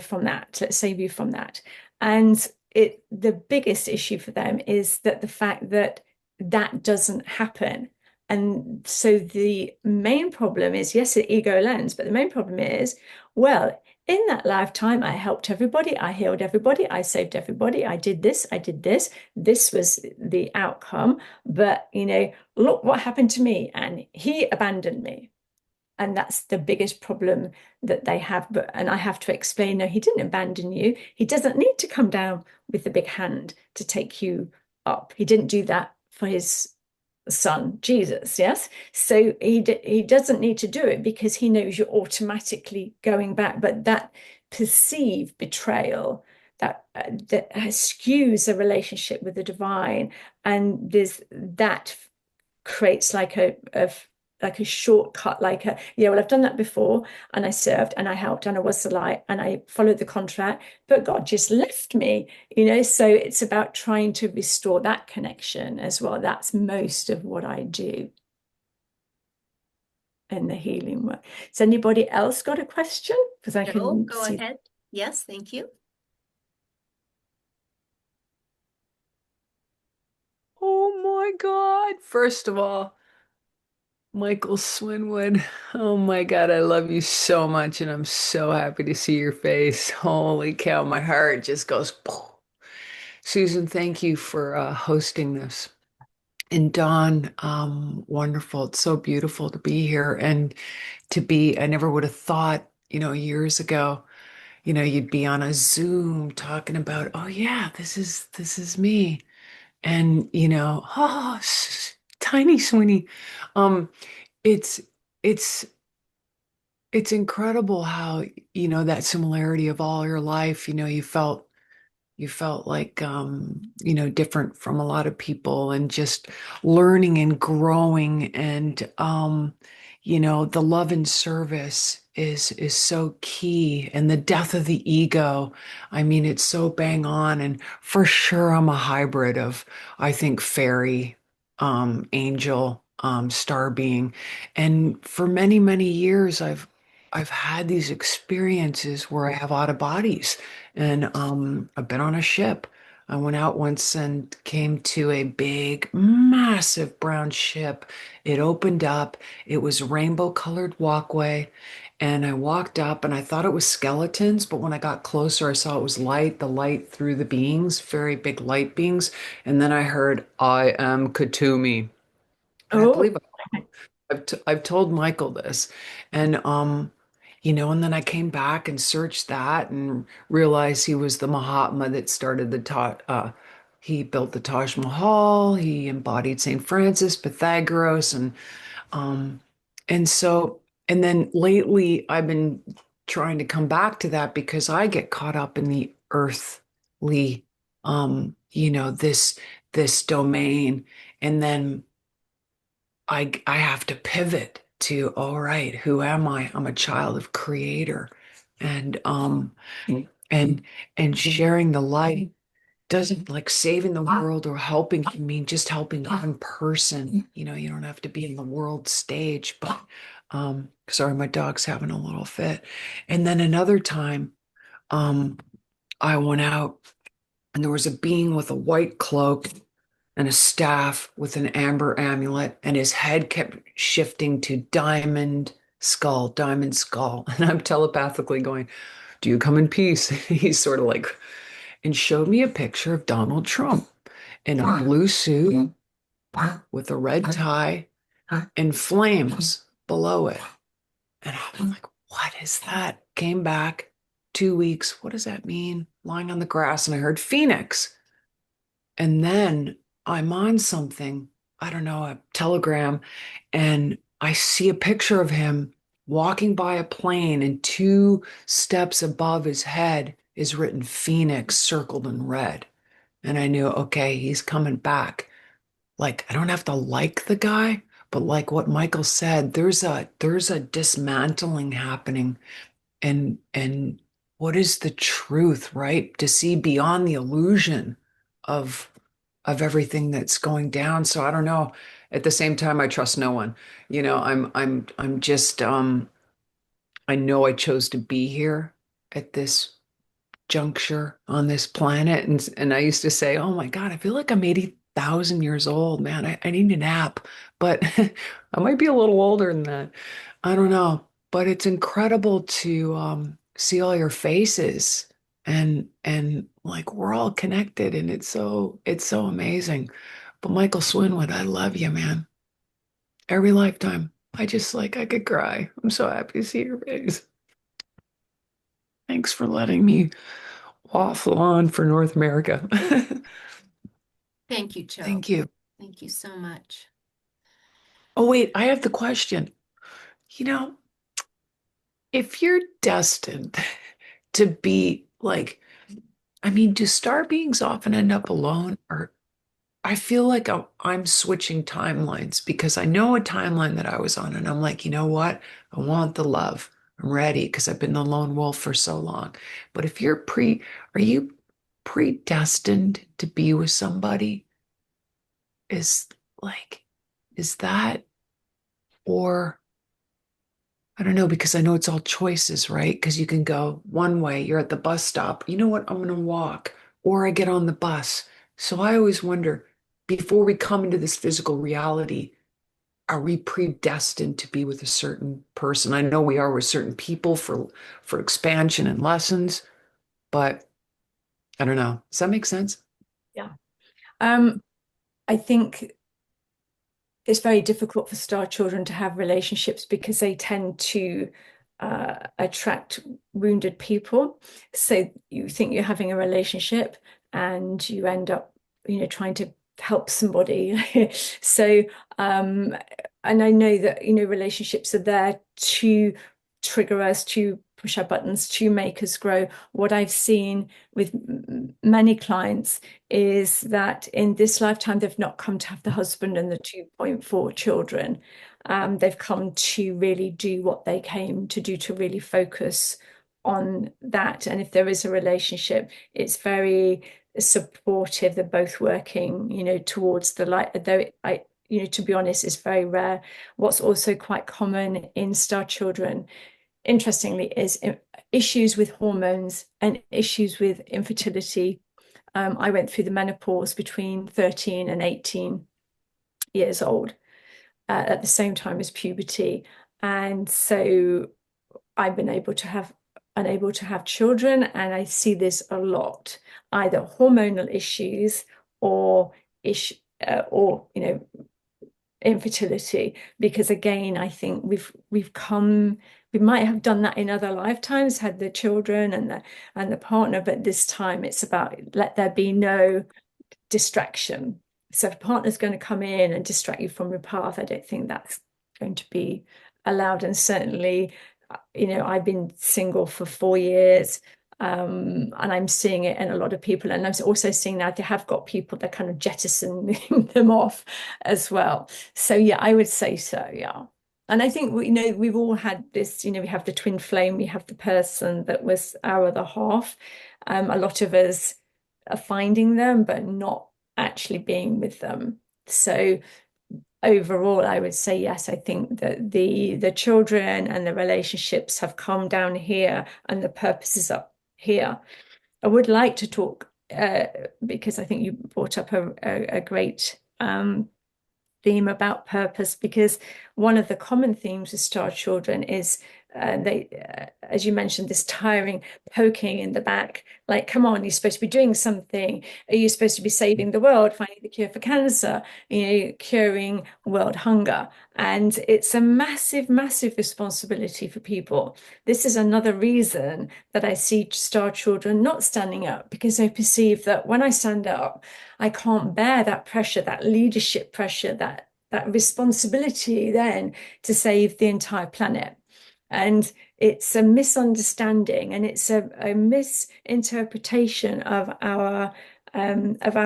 from that. Let's save you from that. And the biggest issue for them is that the fact that that doesn't happen. And so the main problem is, yes, the ego lens, but the main problem is, well, in that lifetime, I helped everybody, I healed everybody, I saved everybody, I did this, this was the outcome. But, look what happened to me, and he abandoned me. And that's the biggest problem that they have. And I have to explain, no, he didn't abandon you. He doesn't need to come down with the big hand to take you up. He didn't do that for his son, Jesus, yes? So he doesn't need to do it because he knows you're automatically going back. But that perceived betrayal, that skews the relationship with the divine, and that creates like a shortcut, well, I've done that before, and I served and I helped and I was the light and I followed the contract, but God just left me, so it's about trying to restore that connection as well. That's most of what I do in the healing work. Has anybody else got a question? Because I can go ahead. Yes, thank you. Oh my God. First of all, Michael Swinwood, oh my God, I love you so much, and I'm so happy to see your face. Holy cow, my heart just goes. Susan, thank you for hosting this. And Dawn, wonderful. It's so beautiful to be here and I never would have thought, years ago, you'd be on a Zoom talking about, oh yeah, this is me. And, tiny Sweeney. Um, it's it's it's incredible how, that similarity of all your life, you felt like different from a lot of people, and just learning and growing, and the love and service is so key, and the death of the ego, I mean, it's so bang on. And for sure I'm a hybrid of, I think, fairy, angel, star being. And for many, many years I've had these experiences where I have out of bodies. And I've been on a ship. I went out once and came to a big, massive brown ship. It opened up. It was a rainbow colored walkway. And I walked up and I thought it was skeletons, but when I got closer, I saw it was light, the light through the beings, very big light beings. And then I heard, I am Katumi. And I Oh, believe I've told Michael this, and and then I came back and searched that and realized he was the Mahatma that started he built the Taj Mahal. He embodied Saint Francis, Pythagoras, um and so and then lately I've been trying to come back to that because I get caught up in the earthly, this domain, and then I have to pivot to, all right, who am I? I'm a child of creator. And and sharing the light doesn't like saving the world or helping mean just helping one person. You know, you don't have to be in the world stage, but sorry, my dog's having a little fit. And then another time, I went out and there was a being with a white cloak and a staff with an amber amulet, and his head kept shifting to diamond skull, diamond skull. And I'm telepathically going, do you come in peace? He's sort of like, and showed me a picture of Donald Trump in a blue suit with a red tie and flames below it. And I'm like, what is that? Came back 2 weeks. What does that mean? Lying on the grass, and I heard Phoenix. And then I'm on something, I don't know, a telegram, and I see a picture of him walking by a plane, and 2 steps above his head is written Phoenix circled in red. And I knew, okay, he's coming back. Like, I don't have to like the guy, but like what Michael said, there's a dismantling happening. And what is the truth, right? To see beyond the illusion of everything that's going down. So I don't know. At the same time, I trust no one. You know, I'm just I know I chose to be here at this juncture on this planet. And I used to say, oh my God, I feel like I'm 80,000 years old, man. I need a nap. But I might be a little older than that. I don't know. But it's incredible to see all your faces, and like we're all connected, and it's so amazing. But Michael Swinwood, I love you, man. Every lifetime. I just like I could cry. I'm so happy to see your face. Thanks for letting me waffle on for North America. Thank you, Joe. Thank you. Thank you so much. Oh, wait, I have the question. You know, if you're destined to be like, I mean, do star beings often end up alone? Or I feel like I'm switching timelines because I know a timeline that I was on, and I'm like, you know what? I want the love. I'm ready because I've been the lone wolf for so long. But if are you predestined to be with somebody? Is like, is that, or I don't know, because I know it's all choices, right? Because you can go one way, you're at the bus stop. You know what? I'm going to walk, or I get on the bus. So I always wonder, before we come into this physical reality, are we predestined to be with a certain person? I know we are with certain people for expansion and lessons, but I don't know. Does that make sense? Yeah. I think it's very difficult for star children to have relationships because they tend to attract wounded people. So you think you're having a relationship and you end up, trying to help somebody. So, and I know that, relationships are there to trigger us, to push our buttons, to make us grow. What I've seen with many clients is that in this lifetime, they've not come to have the husband and the 2.4 children. They've come to really do what they came to do, to really focus on that. And if there is a relationship, it's very supportive. They're both working, towards the light, though to be honest, it's very rare. What's also quite common in star children, interestingly, is issues with hormones and issues with infertility. I went through the menopause between 13 and 18 years old at the same time as puberty. And so I've been unable to have children, and I see this a lot, either hormonal issues or infertility, because again, I think we might have done that in other lifetimes, had the children and the partner, but this time it's about let there be no distraction. So if a partner's going to come in and distract you from your path, I don't think that's going to be allowed. And certainly, I've been single for 4 years. And I'm seeing it in a lot of people. And I'm also seeing now they have got people that kind of jettisoning them off as well. So yeah, I would say so, yeah. And I think we've all had this, we have the twin flame, we have the person that was our other half. A lot of us finding them, but not actually being with them. So overall, I would say yes. I think that the children and the relationships have come down here, and the purpose is up here. I would like to talk because I think you brought up a great theme about purpose, because one of the common themes with star children is as you mentioned, this tiring poking in the back, like, come on, you're supposed to be doing something. Are you supposed to be saving the world, finding the cure for cancer, curing world hunger? And it's a massive, massive responsibility for people. This is another reason that I see star children not standing up, because they perceive that when I stand up, I can't bear that pressure, that leadership pressure, that responsibility then to save the entire planet. And it's a misunderstanding, and it's a misinterpretation of our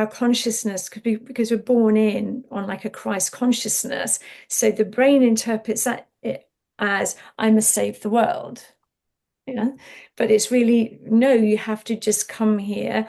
consciousness, because we're born in on like a Christ consciousness. So the brain interprets that as I must save the world. Yeah, but it's really, no, you have to just come here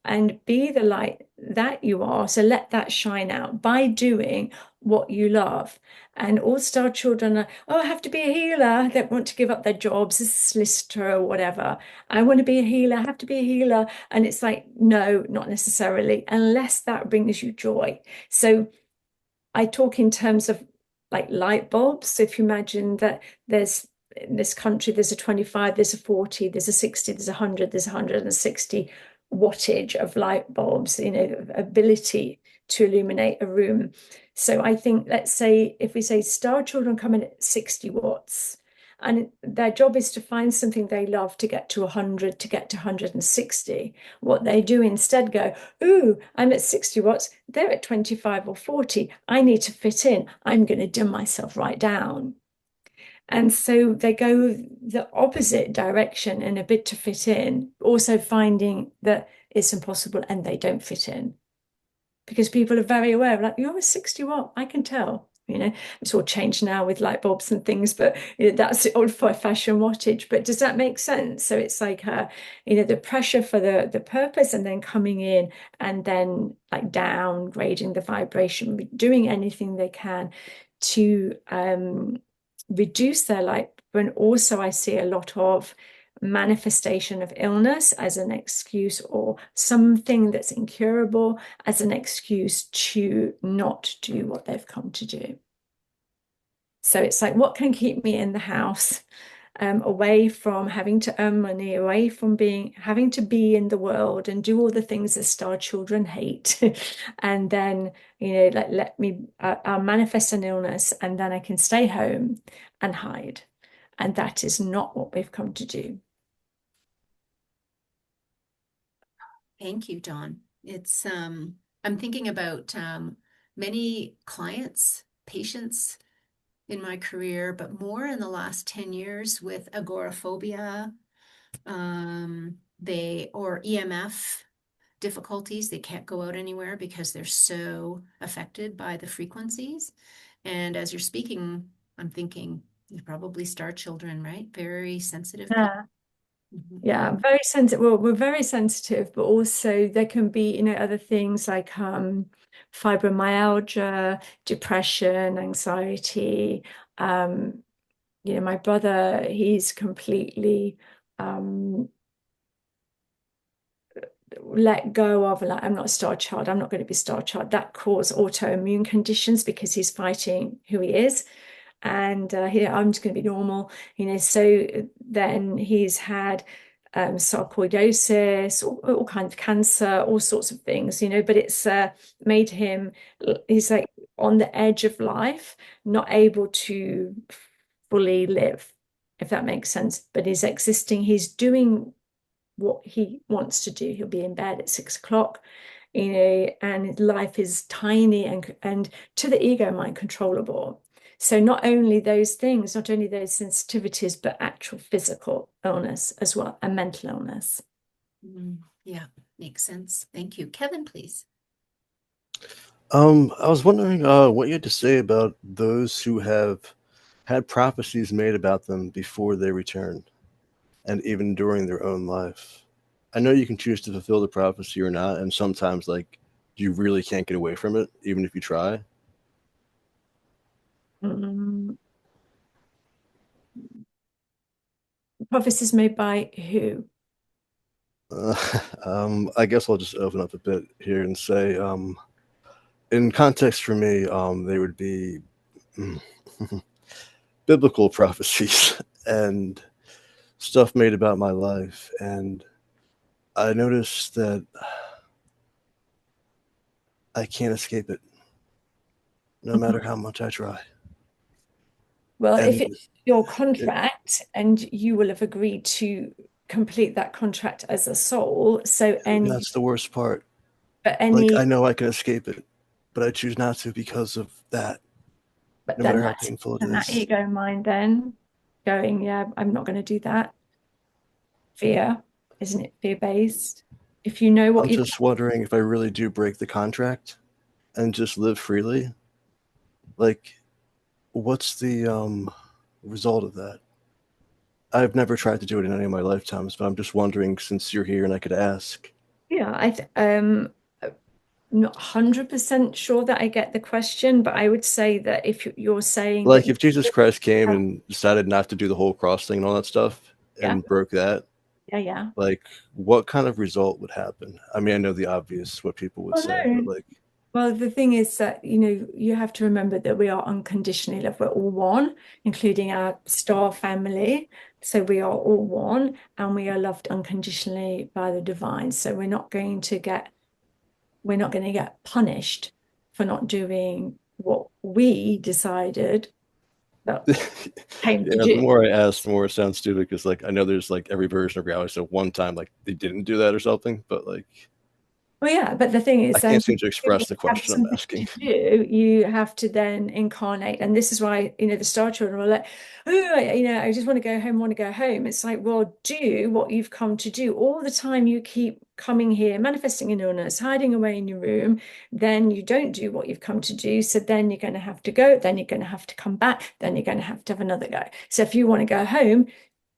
and be the light that you are. So let that shine out by doing what you love. And all star children are, oh, I have to be a healer. They want to give up their jobs as a solicitor or whatever. I want to be a healer. I have to be a healer. And it's like, no, not necessarily, unless that brings you joy. So I talk in terms of like light bulbs. So if you imagine that there's in this country, there's a 25, there's a 40, there's a 60, there's a 100, there's 160 wattage of light bulbs, ability to illuminate a room. So I think, let's say, if we say star children come in at 60 watts, and their job is to find something they love to get to 100, to get to 160. What they do instead go, ooh, I'm at 60 watts, they're at 25 or 40. I need to fit in. I'm going to dim myself right down. And so they go the opposite direction in a bid to fit in, also finding that it's impossible and they don't fit in. Because people are very aware, like, you're a 60 watt, I can tell. It's all changed now with light bulbs and things, but that's the old fashion wattage. But does that make sense? So it's like the pressure for the purpose, and then coming in and then like downgrading the vibration, doing anything they can to reduce their light. But also I see a lot of manifestation of illness as an excuse, or something that's incurable as an excuse to not do what they've come to do. So it's like, what can keep me in the house, away from having to earn money, away from having to be in the world and do all the things that star children hate. And then, like, let me, I'll manifest an illness, and then I can stay home and hide. And that is not what we've come to do. Thank you, Dawn. It's I'm thinking about many clients, patients in my career, but more in the last 10 years with agoraphobia, or EMF difficulties. They can't go out anywhere because they're so affected by the frequencies. And as you're speaking, I'm thinking you're probably star children, right? Very sensitive people. Yeah. Yeah, very sensitive. Well, we're very sensitive, but also there can be, other things like fibromyalgia, depression, anxiety. My brother, he's completely let go of, like, I'm not a star child, I'm not going to be star child. That caused autoimmune conditions because he's fighting who he is. And I'm just going to be normal, so then he's had sarcoidosis, all kinds of cancer, all sorts of things, but it's made him, he's like on the edge of life, not able to fully live, if that makes sense. But he's doing what he wants to do. He'll be in bed at 6 o'clock, and life is tiny and to the ego mind controllable. So not only those things, not only those sensitivities, but actual physical illness as well, and mental illness. Yeah, makes sense. Thank you. Kevin, please. I was wondering what you had to say about those who have had prophecies made about them before they returned, and even during their own life. I know you can choose to fulfill the prophecy or not, and sometimes like you really can't get away from it, even if you try. Mm, prophecies made by who? I guess I'll just open up a bit here and say, in context for me, they would be biblical prophecies and stuff made about my life. And I noticed that I can't escape it, no matter how much I try. Well, if And it's your it, contract and you will have agreed to complete that contract as a soul, so any, that's the worst part. but Like, any, I know I can escape it, but I choose not to because of that, but no then matter how that's painful it and that is. ego mind then going, yeah, I'm not going to do that. Fear, isn't it fear-based? If you know what I'm you've, just wondering if I really do break the contract and just live freely, like, what's the result of that? I've never tried to do it in any of my lifetimes, but I'm just wondering since you're here and I could ask. yeah, I'm not 100% sure that I get the question, but I would say that if you're saying that Like, if Jesus Christ came and decided not to do the whole cross thing and all that stuff yeah, and broke that, yeah, yeah. like, what kind of result would happen? I mean, I know the obvious, what people would Oh say, but no. like, Well, the thing is that, you have to remember that we are unconditionally loved. We're all one, including our star family. So we are all one and we are loved unconditionally by the divine. So we're not going to get punished for not doing what we decided that came to yeah, the do. more I ask, the more it sounds stupid because, like, I know there's like every version of reality. So one time, like, they didn't do that or something, but like, Well, yeah, but the thing I is, then can't seem to if express you the have question I'm something to asking. do, you have to then incarnate. And this is why, the star children are like, oh, I just want to go home, want to go home. It's like, well, do what you've come to do. All the time you keep coming here, manifesting an illness, hiding away in your room, then you don't do what you've come to do. So then you're going to have to go, then you're going to have to come back, then you're going to have another go. So if you want to go home,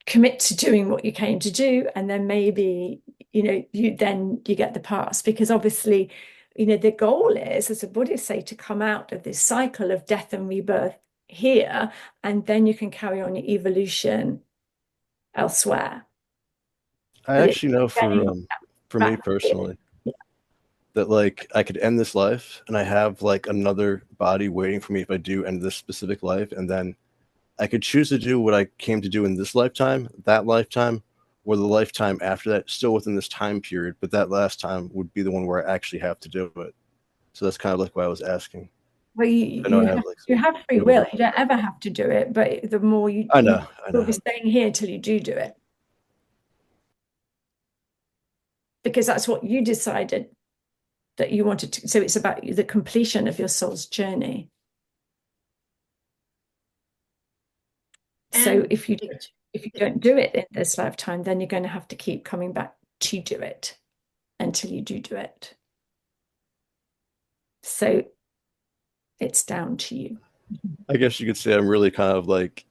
commit to doing what you came to do, and then maybe you get the pass, because obviously the goal is, as the Buddhists say, to come out of this cycle of death and rebirth here, and then you can carry on your evolution elsewhere, I but it's actually know getting for me back here. personally that like I could end this life and I have like another body waiting for me if I do end this specific life, and then I could choose to do what I came to do in this lifetime, that lifetime, or the lifetime after that, still within this time period, but that last time would be the one where I actually have to do it. So that's kind of like why I was asking. Well, I know I you have have, like you some have free wiggle will. room. You don't ever have to do it, but the more you I you know, I you'll know. be staying here till you do it, because that's what you decided that you wanted to. So it's about the completion of your soul's journey. So And if you don't do it in this lifetime, then you're going to have to keep coming back to do it until you do it. So it's down to you. I guess you could say I'm really kind of like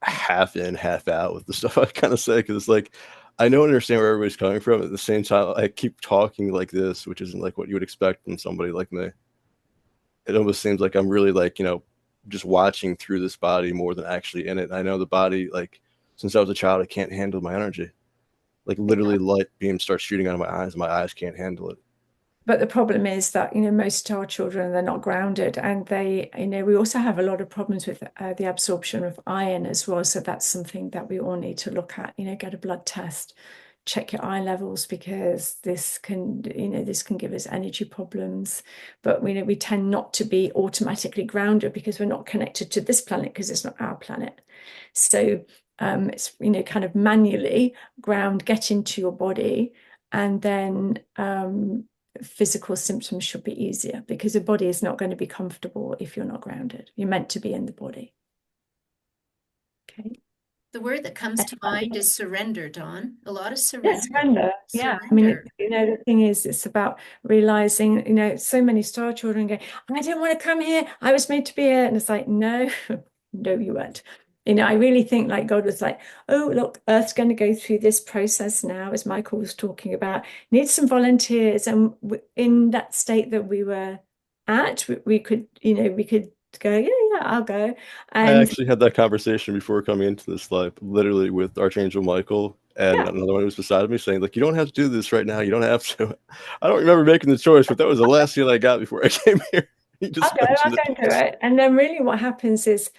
half in, half out with the stuff I kind of say because it's like I know and understand where everybody's coming from. At the same time, I keep talking like this, which isn't like what you would expect from somebody like me. It almost seems like I'm really like just watching through this body more than actually in it. And I know the body like since I was a child, I can't handle my energy. Like literally, light beams start shooting out of my eyes, and my eyes can't handle it. But the problem is that, most of our children, they're not grounded, and we also have a lot of problems with the absorption of iron as well. So that's something that we all need to look at, get a blood test, check your iron levels, because this can give us energy problems. But we tend not to be automatically grounded because we're not connected to this planet, because it's not our planet. So it's, kind of manually ground, get into your body, and then physical symptoms should be easier, because the body is not going to be comfortable if you're not grounded. You're meant to be in the body. Okay. the word that comes to mind is surrender, Dawn. A lot of Yeah, surrender. surrender. Yeah. I mean, Surrender. the thing is, it's about realizing, so many star children go, I didn't want to come here. I was made to be here. And it's like, no, no, you weren't. I really think like God was like, oh, look, Earth's going to go through this process now, as Michael was talking about. Need some volunteers. And in that state that we were at, we could, we could go, yeah, yeah, I'll go. I And actually had that conversation before coming into this life, literally with Archangel Michael and yeah, another one who was beside me, saying, like, you don't have to do this right now. You don't have to. I don't remember making the choice, but that was the last feeling I got before I came here. He just I'll mentioned go and do it. it. And then really what happens is,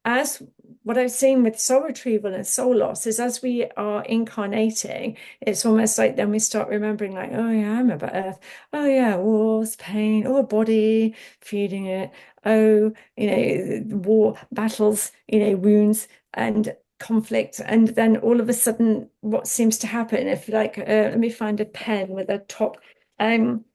as what I've seen with soul retrieval and soul loss is, as we are incarnating, it's almost like then we start remembering, like, oh yeah, I remember Earth. Oh yeah, wars, pain, oh, a body, feeding it. Oh, war, battles, wounds and conflict. And then all of a sudden, what seems to happen, if like, let me find a pen with a top.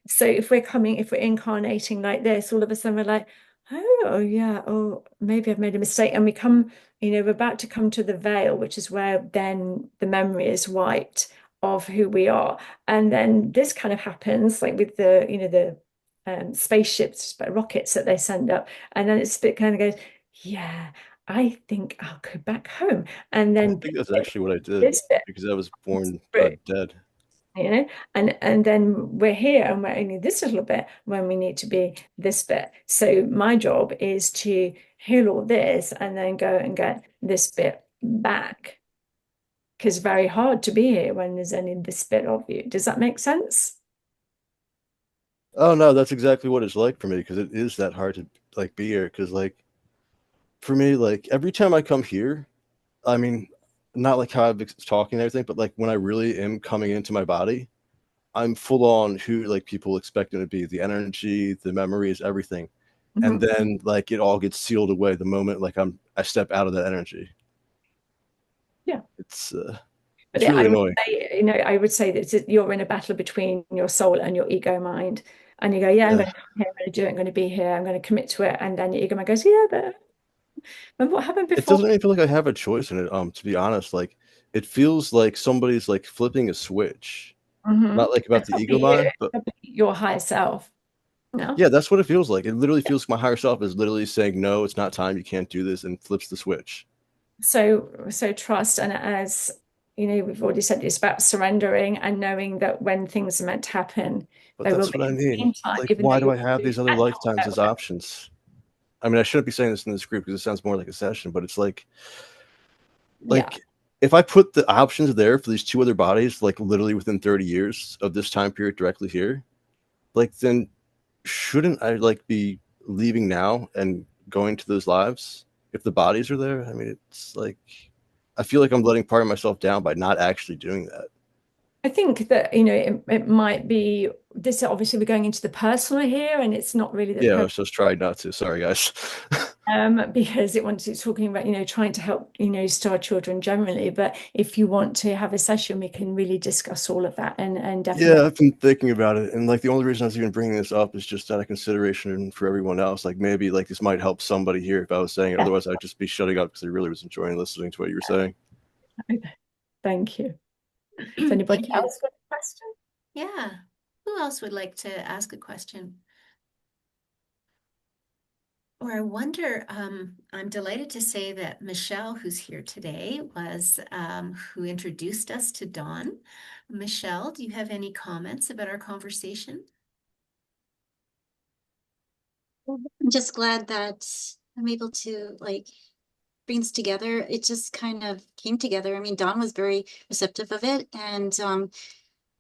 So if we're incarnating like this, all of a sudden we're like, oh yeah, oh maybe I've made a mistake. And we're about to come to the veil, which is where then the memory is wiped of who we are. And then this kind of happens like with the spaceships, rockets that they send up. And then it's bit kind of goes, yeah, I think I'll go back home. And I then think that's actually what I did this bit, because I was born through dead. and then we're here and we're only this little bit when we need to be this bit. So my job is to heal all this and then go and get this bit back, because it's very hard to be here when there's only this bit of you. Does that make sense? Oh no, that's exactly what it's like for me because it is that hard to like be here. Because like for me, like every time I come here, I mean, not like how I've been talking and everything, but like when I really am coming into my body, I'm full on who like people expect it to be, the energy, the memories, everything. And Mhm. then like it all gets sealed away the moment like I step out of that energy. Yeah. It's But it's really I would annoying. say, I would say that you're in a battle between your soul and your ego mind. And you go, yeah, I'm Yeah. going to come here, I'm going to do it, I'm going to be here, I'm going to commit to it. And then your ego mind goes, yeah, but remember what happened It before? doesn't even feel like I have a choice in it, to be honest. Like it feels like somebody's like flipping a switch. Not like It about the could ego be you, mind, it but could be your higher self. No? yeah, that's what it feels like. It literally feels like my higher self is literally saying, no, it's not time, you can't do this, and flips the switch. So trust, and as we've already said, it's about surrendering and knowing that when things are meant to happen, But they will that's be. what I In the mean. meantime, Like, even though why do you I have do these other and not lifetimes know as options? I mean, I shouldn't be saying this in this group because it sounds more like a session, but it's yeah. like if I put the options there for these two other bodies, like literally within 30 years of this time period directly here, like then shouldn't I like be leaving now and going to those lives if the bodies are there? I mean, it's like I feel like I'm letting part of myself down by not actually doing that. I think that it might be this. Obviously, we're going into the personal here, and it's not really the Yeah, I personal. was just trying not to. Sorry, guys. Because it wants it's talking about trying to help star children generally. But if you want to have a session, we can really discuss all of that and definitely. Yeah, I've been thinking about it, and like the only reason I was even bringing this up is just out of consideration for everyone else. Like maybe like this might help somebody here if I was saying it. Yeah. Otherwise, I'd just be shutting up because I really was enjoying listening to what you were saying. Thank you. Does anybody Thank you. else got a question? Yeah. Who else would like to ask a question? Or I wonder, I'm delighted to say that Michelle, who's here today, was who introduced us to Dawn. Michelle, do you have any comments about our conversation? I'm just glad that I'm able to like bring this together. It just kind of came together. I mean, Don was very receptive of it, and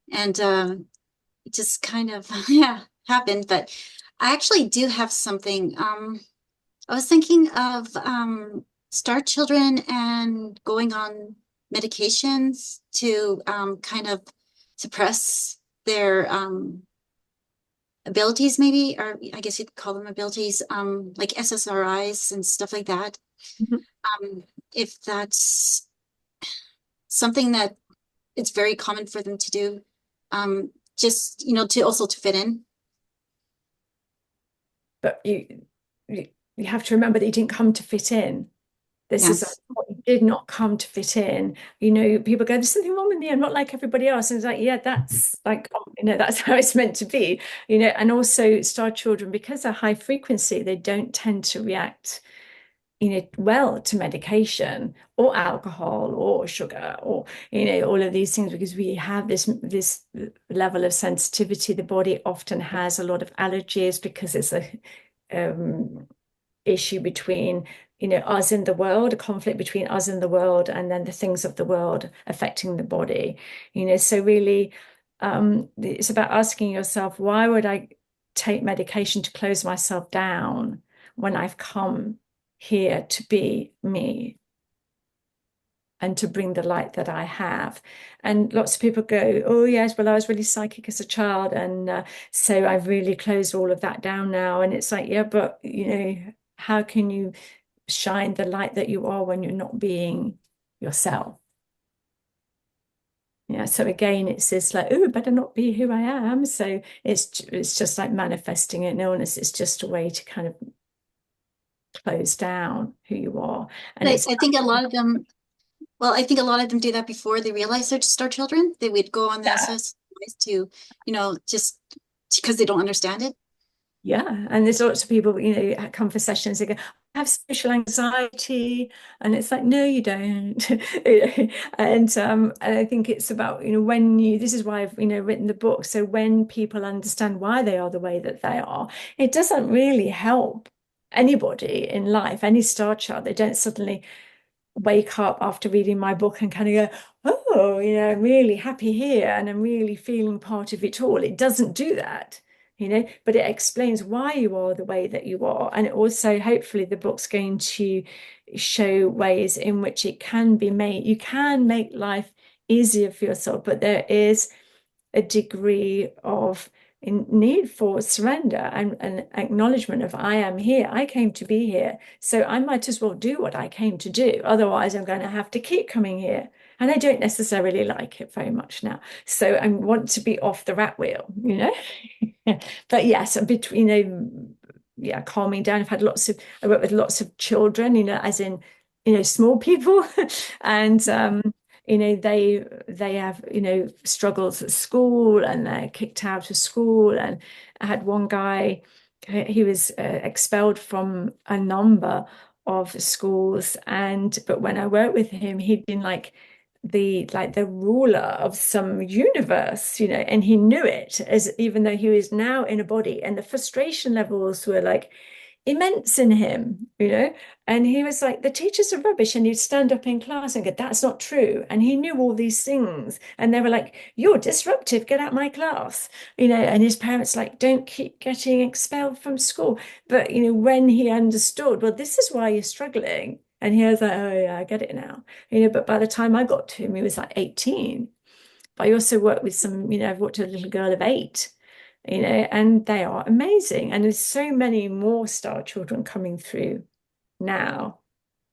it just kind of yeah happened. But I actually do have something. I was thinking of star children and going on medications to kind of suppress their abilities, maybe, or I guess you'd call them abilities, like SSRIs and stuff like that. Mhm. If that's something that it's very common for them to do, just to also to fit in. But you have to remember that you didn't come to fit in. This is Yes. what you did not come to fit in. People go, there's something wrong with me. I'm not like everybody else. And it's like, yeah, that's like, that's how it's meant to be. And also star children, because they're high frequency, they don't tend to react well to medication or alcohol or sugar or all of these things, because we have this level of sensitivity. The body often has a lot of allergies because it's a issue between us in the world, a conflict between us and the world, and then the things of the world affecting the body. So really, it's about asking yourself, why would I take medication to close myself down when I've come here to be me and to bring the light that I have? And lots of people go, oh yes, well, I was really psychic as a child, and so I've really closed all of that down now. And it's like, yeah, but how can you shine the light that you are when you're not being yourself? Yeah, so again, it's this like, oh, better not be who I am. So it's just like manifesting an illness. It's just a way to kind of close down who you are. And it's I think a lot of them, well, I think a lot of them do that before they realize they're star children. They would go on the yeah, SOS to, just because they don't understand it. yeah. And there's lots of people, come for sessions, they go, I have social anxiety. And it's like, no, you don't. And I think it's about, this is why I've, written the book. So when people understand why they are the way that they are, it doesn't really help anybody in life, any star child. They don't suddenly wake up after reading my book and kind of go, oh, I'm really happy here and I'm really feeling part of it all. It doesn't do that, but it explains why you are the way that you are. And also, hopefully, the book's going to show ways in which it can be made. You can make life easier for yourself, but there is a degree of need for surrender and acknowledgement of, I am here, I came to be here, so I might as well do what I came to do. Otherwise, I'm going to have to keep coming here. And I don't necessarily like it very much now. So I want to be off the rat wheel, But yes, between, yeah, calming down. I work with lots of children, as in, small people. And they have struggles at school and they're kicked out of school. And I had one guy, he was expelled from a number of schools, but when I worked with him, he'd been the ruler of some universe, and he knew it, as even though he was now in a body, and the frustration levels were like immense in him, and he was like, the teachers are rubbish. And he'd stand up in class and go, that's not true. And he knew all these things. And they were like, you're disruptive, get out my class, and his parents like, don't keep getting expelled from school. But, when he understood, well, this is why you're struggling. And he was like, oh yeah, I get it now. But by the time I got to him, he was like 18. But I also worked with some, I've worked with a little girl of 8, and they are amazing. And there's so many more star children coming through now,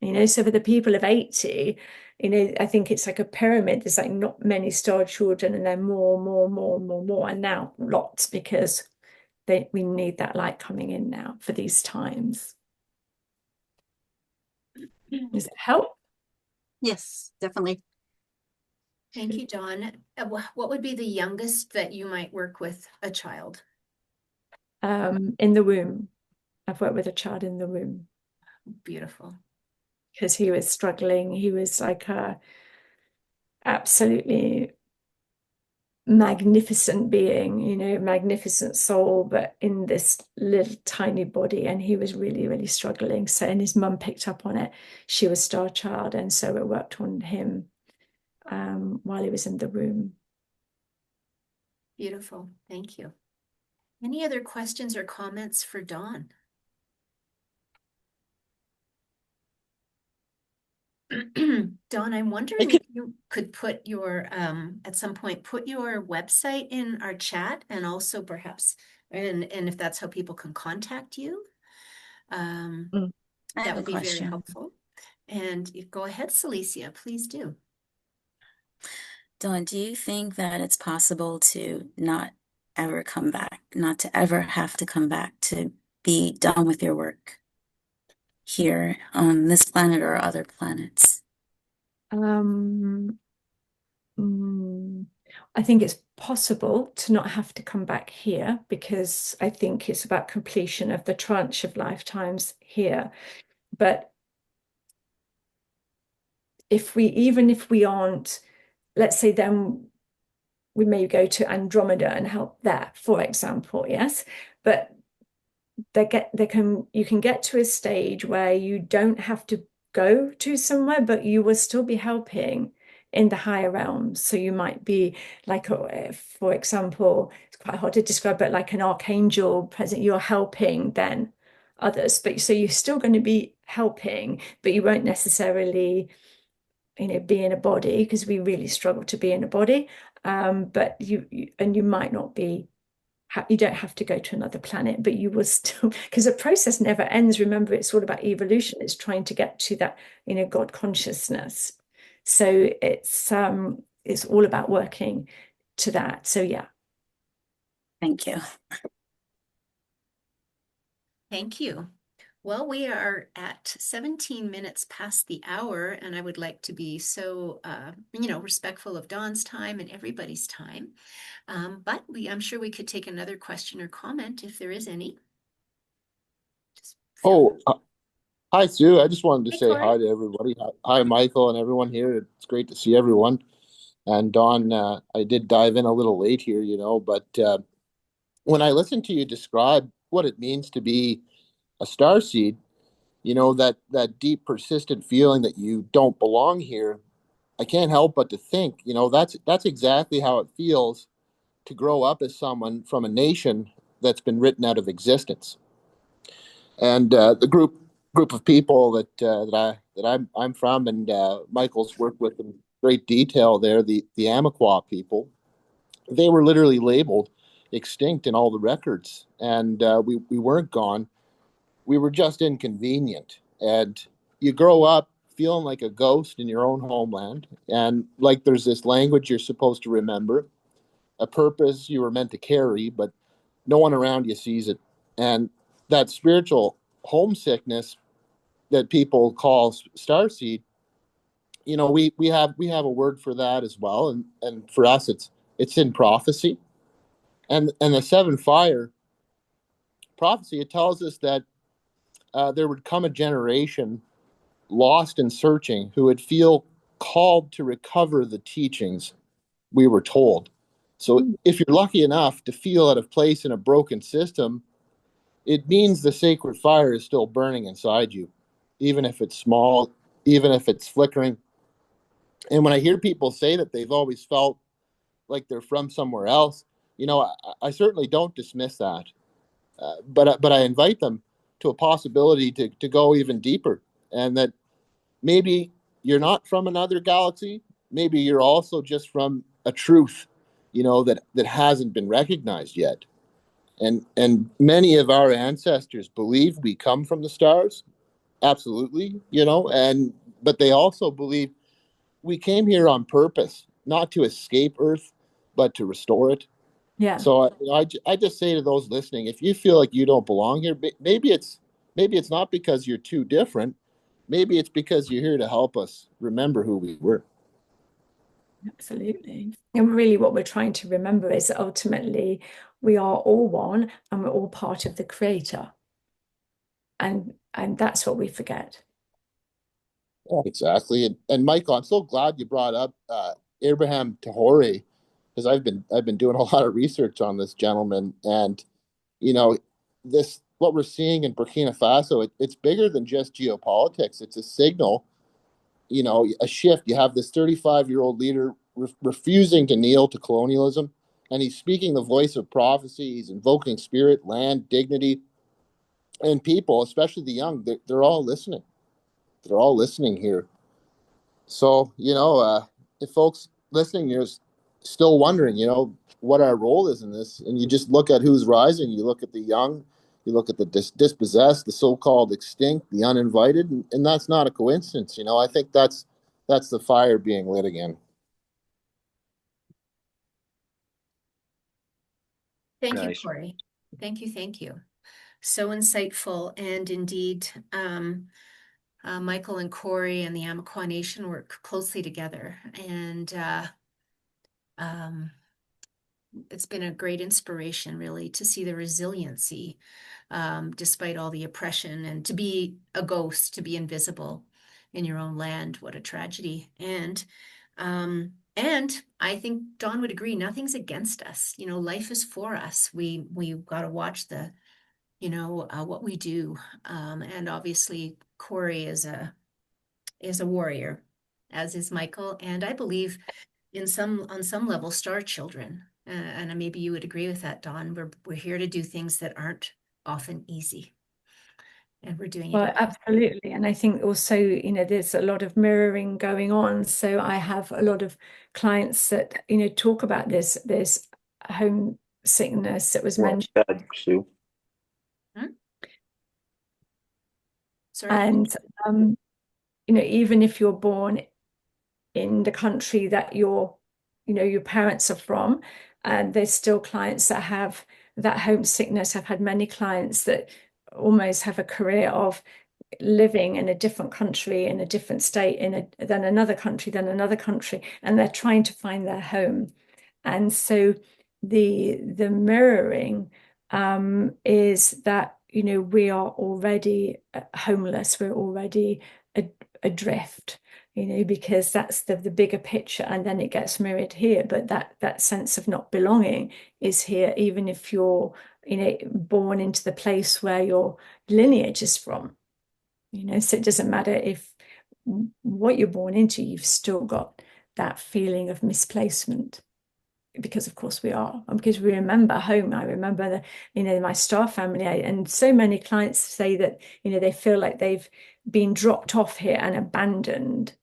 so for the people of 80, I think it's like a pyramid. There's like not many star children, and then more, and now lots, because we need that light coming in now for these times. Does it help? Yes, definitely. Thank you, Dawn. What would be the youngest that you might work with a child? In the womb. I've worked with a child in the womb. Beautiful. Because he was struggling. He was like a absolutely magnificent being, magnificent soul, but in this little tiny body. And he was really, really struggling. So, and his mum picked up on it. She was Starchild. And so it worked on him while he was in the room. Beautiful. Thank you. Any other questions or comments for Dawn? Dawn, I'm wondering if you could put your, at some point, put your website in our chat, and also perhaps, and if that's how people can contact you, I that have a would be very question. helpful. And go ahead, Celicia, please do. Dawn, do you think that it's possible to not ever come back, not to ever have to come back, to be done with your work here on this planet or other planets? I think it's possible to not have to come back here, because I think it's about completion of the tranche of lifetimes here. But even if we aren't, let's say, then we may go to Andromeda and help there, for example, yes. But you can get to a stage where you don't have to go to somewhere, but you will still be helping in the higher realms. So you might be like, for example, it's quite hard to describe, but like an archangel present, you're helping then others. But so you're still going to be helping, but you won't necessarily, be in a body, because we really struggle to be in a body. But you might not be, you don't have to go to another planet, but you will still, because the process never ends. Remember, it's all about evolution. It's trying to get to that, God consciousness. So it's all about working to that. So yeah. Thank you. Thank you. Well, we are at 17 minutes past the hour, and I would like to be so, respectful of Dawn's time and everybody's time. But I'm sure we could take another question or comment if there is any. Hi, Sue. I just wanted to Hey, say Corey. hi to everybody. Hi, Michael, and everyone here. It's great to see everyone. And Dawn, I did dive in a little late here, but when I listened to you describe what it means to be a starseed, that deep, persistent feeling that you don't belong here, I can't help but to think, that's exactly how it feels to grow up as someone from a nation that's been written out of existence. And the group of people that I'm from, and Michael's worked with in great detail there, the Amiqua people, they were literally labeled extinct in all the records, and we weren't gone. We were just inconvenient. And you grow up feeling like a ghost in your own homeland, and like there's this language you're supposed to remember, a purpose you were meant to carry, but no one around you sees it. And that spiritual homesickness that people call starseed, we have a word for that as well. And for us, it's in prophecy. And the seven fire prophecy, it tells us that there would come a generation lost and searching who would feel called to recover the teachings we were told. So if you're lucky enough to feel out of place in a broken system, it means the sacred fire is still burning inside you, even if it's small, even if it's flickering. And when I hear people say that they've always felt like they're from somewhere else, I certainly don't dismiss that. But I invite them to a possibility to go even deeper, and that maybe you're not from another galaxy. Maybe you're also just from a truth, that hasn't been recognized yet. And many of our ancestors believe we come from the stars, absolutely, and but they also believe we came here on purpose, not to escape Earth, but to restore it. Yeah. So I just say to those listening, if you feel like you don't belong here, maybe it's not because you're too different. Maybe it's because you're here to help us remember who we were. Absolutely. And really what we're trying to remember is that ultimately we are all one, and we're all part of the creator. And that's what we forget. Yeah, exactly. And Michael, I'm so glad you brought up Abraham Tahori, because I've been doing a lot of research on this gentleman. And you know this what we're seeing in Burkina Faso, it's bigger than just geopolitics. It's a signal, a shift. You have this 35-year-old leader refusing to kneel to colonialism, and he's speaking the voice of prophecy. He's invoking spirit, land, dignity, and people, especially the young. They're all listening. They're all listening here. So, if folks listening, you're still wondering, what our role is in this, and you just look at who's rising. You look at the young, you look at the dispossessed, the so-called extinct, the uninvited, and that's not a coincidence. I think that's the fire being lit again. Thank you, Nice. Corey. Thank you. Thank you. So insightful. And indeed, Michael and Corey and the Amiqua Nation work closely together. And it's been a great inspiration, really, to see the resiliency despite all the oppression, and to be a ghost, to be invisible, in your own land. What a tragedy. And I think Don would agree, nothing's against us. You know, life is for us. We've got to watch what we do. And obviously Corey is a warrior, as is Michael. And I believe on some level, star children. And maybe you would agree with that, Don. We're here to do things that aren't often easy. And we're doing it. Well, absolutely. And I think also, there's a lot of mirroring going on. So I have a lot of clients that, talk about this homesickness that was mentioned. Sue. Sorry. And, even if you're born in the country that your parents are from, and there's still clients that have that homesickness. I've had many clients that almost have a career of living in a different country, in a different state, then another country, and they're trying to find their home. And so the mirroring is that we are already homeless, we're already adrift, because that's the bigger picture, and then it gets mirrored here. But that sense of not belonging is here, even if you're born into the place where your lineage is from. So it doesn't matter if what you're born into, you've still got that feeling of misplacement, because of course we are, and because we remember home. I remember my star family, and so many clients say that they feel like they've been dropped off here and abandoned,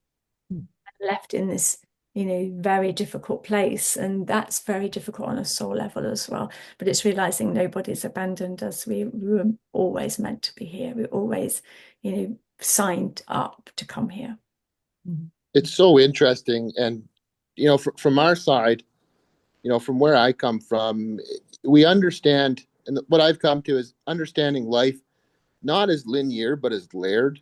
and left in this very difficult place. And that's very difficult on a soul level as well. But it's realizing nobody's abandoned us. We were always meant to be here. We're always signed up to come here. It's so interesting. And from our side, from where I come from, we understand, and what I've come to is understanding life not as linear but as layered.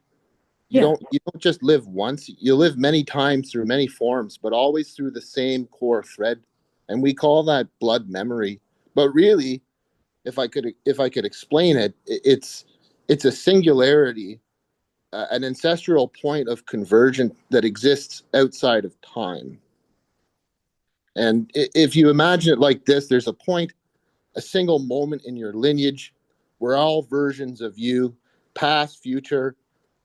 You don't just live once. You live many times through many forms, but always through the same core thread. And we call that blood memory. But really, if I could explain it, it's a singularity, an ancestral point of convergence that exists outside of time. And if you imagine it like this, there's a single moment in your lineage where all versions of you, past, future,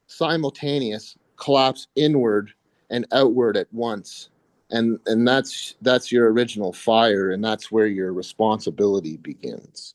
simultaneous, collapse inward and outward at once. And that's your original fire, and that's where your responsibility begins.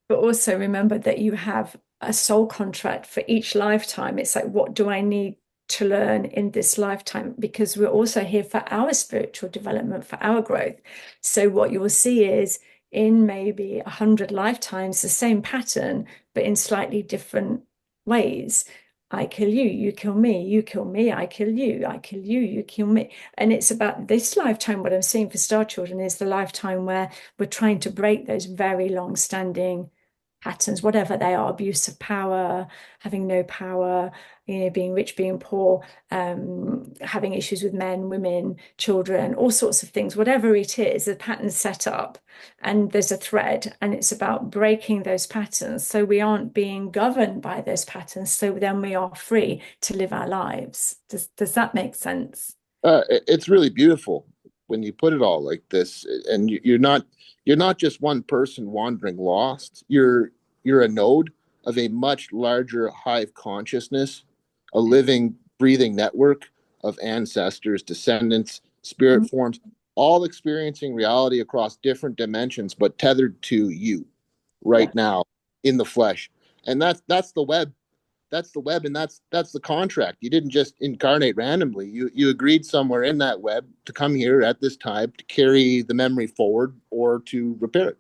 But also remember that you have a soul contract for each lifetime. It's like, what do I need to learn in this lifetime? Because we're also here for our spiritual development, for our growth. So what you will see is, in maybe 100 lifetimes, the same pattern, but in slightly different ways. I kill you, you kill me, you kill me, I kill you, you kill me. And it's about this lifetime. What I'm seeing for star children is the lifetime where we're trying to break those very long-standing patterns, whatever they are: abuse of power, having no power, being rich, being poor, having issues with men, women, children, all sorts of things. Whatever it is, the pattern's set up, and there's a thread, and it's about breaking those patterns so we aren't being governed by those patterns, so then we are free to live our lives. Does that make sense? It's really beautiful when you put it all like this, and you're not just one person wandering lost. You're a node of a much larger hive consciousness, a living, breathing network of ancestors, descendants, spirit forms, all experiencing reality across different dimensions, but tethered to you right now in the flesh. And that's the web. That's the web, and that's the contract. You didn't just incarnate randomly. You agreed somewhere in that web to come here at this time to carry the memory forward or to repair it.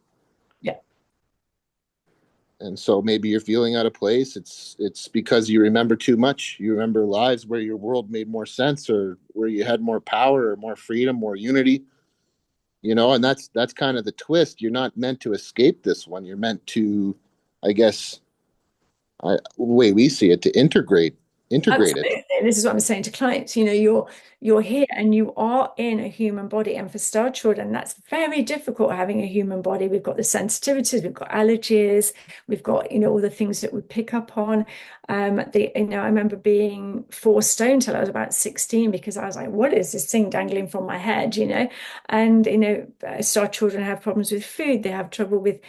Yeah. And so maybe you're feeling out of place. It's because you remember too much. You remember lives where your world made more sense, or where you had more power, or more freedom, more unity. And that's kind of the twist. You're not meant to escape this one. You're meant to, I guess, the way we see it, to integrate it. this is what I'm saying to clients, you're here and you are in a human body. And for star children, that's very difficult having a human body. We've got the sensitivities, we've got allergies, we've got, all the things that we pick up on. I remember being 4 stone till I was about 16 because I was like, what is this thing dangling from my head, And, star children have problems with food. They have trouble with,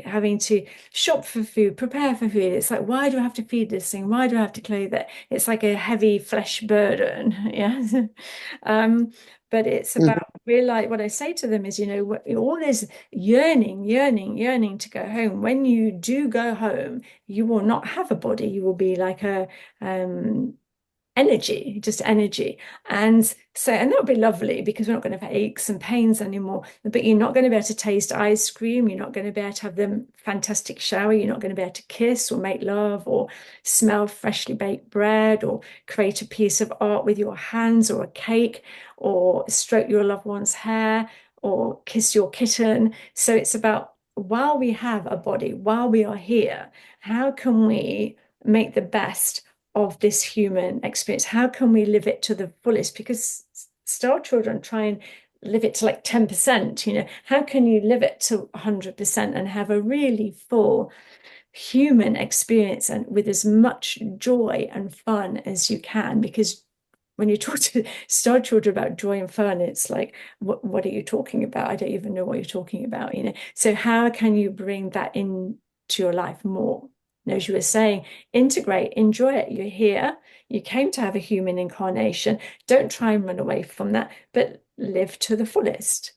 having to shop for food, prepare for food. It's like, why do I have to feed this thing? Why do I have to clothe it? It's like a heavy flesh burden. Yeah. But it's about realize what I say to them is, all this yearning to go home. When you do go home, you will not have a body. You will be like a energy, just energy. And that'll be lovely because we're not going to have aches and pains anymore. But you're not going to be able to taste ice cream. You're not going to be able to have the fantastic shower. You're not going to be able to kiss or make love or smell freshly baked bread or create a piece of art with your hands or a cake or stroke your loved one's hair or kiss your kitten. So it's about while we have a body, while we are here, how can we make the best of this human experience? How can we live it to the fullest? Because star children try and live it to like 10%, how can you live it to 100% and have a really full human experience and with as much joy and fun as you can? Because when you talk to star children about joy and fun, it's like, what are you talking about? I don't even know what you're talking about, So how can you bring that into your life more? And as you were saying, integrate, enjoy it. You're here. You came to have a human incarnation. Don't try and run away from that, but live to the fullest.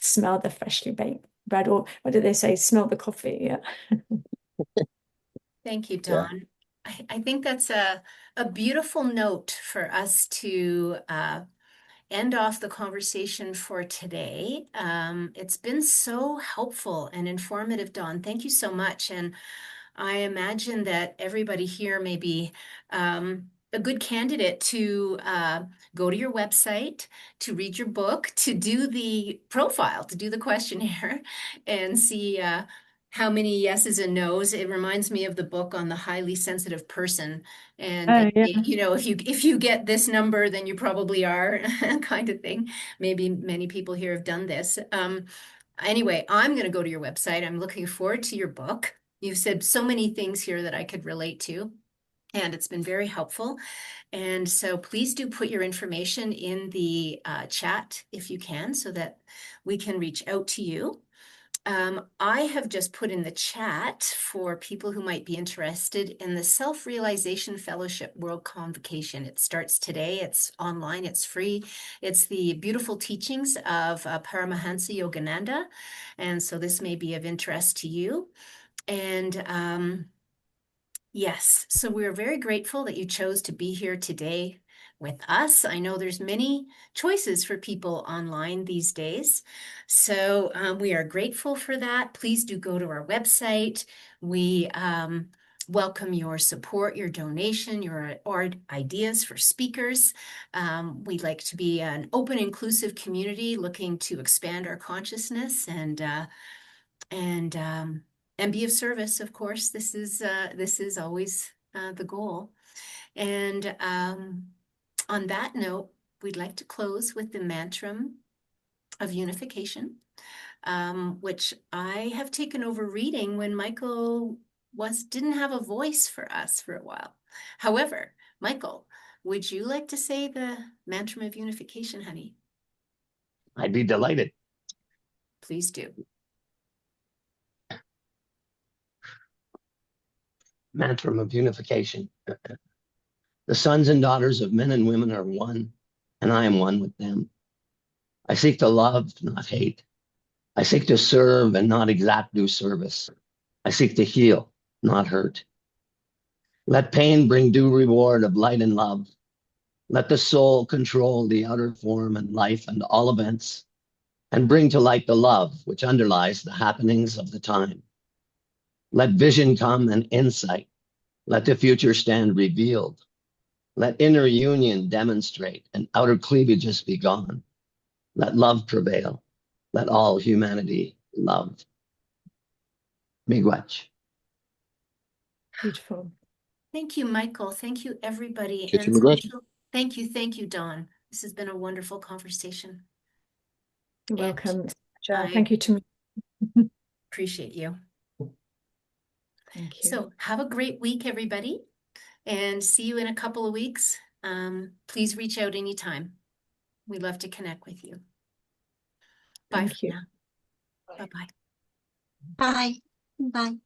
Smell the freshly baked bread, or what do they say? Smell the coffee. Yeah. Thank you, Dawn. I think that's a beautiful note for us to end off the conversation for today. It's been so helpful and informative, Dawn. Thank you so much. And I imagine that everybody here may be a good candidate to go to your website, to read your book, to do the profile, to do the questionnaire, and see how many yeses and nos. It reminds me of the book on the highly sensitive person, and they, yeah. if you get this number, then you probably are, kind of thing. Maybe many people here have done this. Anyway, I'm going to go to your website. I'm looking forward to your book. You've said so many things here that I could relate to, and it's been very helpful. And so please do put your information in the chat if you can, so that we can reach out to you. I have just put in the chat for people who might be interested in the Self-Realization Fellowship World Convocation. It starts today. It's online. It's free. It's the beautiful teachings of Paramahansa Yogananda. And so this may be of interest to you. And yes, so we're very grateful that you chose to be here today with us. I know there's many choices for people online these days. So we are grateful for that. Please do go to our website. We welcome your support, your donation, your or ideas for speakers. We'd like to be an open, inclusive community looking to expand our consciousness and be of service. Of course, this is always the goal. And on that note, we'd like to close with the mantra of unification, which I have taken over reading when Michael didn't have a voice for us for a while. However, Michael, would you like to say the mantra of unification, honey? I'd be delighted. Please do. Mantra of unification. The sons and daughters of men and women are one, and I am one with them. I seek to love, not hate. I seek to serve and not exact due service. I seek to heal, not hurt. Let pain bring due reward of light and love. Let the soul control the outer form and life and all events, and bring to light the love which underlies the happenings of the time. Let vision come and insight. Let the future stand revealed. Let inner union demonstrate and outer cleavages be gone. Let love prevail. Let all humanity love. Miigwech. Beautiful. Thank you, Michael. Thank you, everybody. Get you, And Miigwech. thank you, Dawn. This has been a wonderful conversation. You're And welcome. I Thank you to me. appreciate you. Thank you. So have a great week, everybody, and see you in a couple of weeks. Please reach out anytime. We'd love to connect with you. Bye Thank for you. now. Bye-bye. Bye. Bye.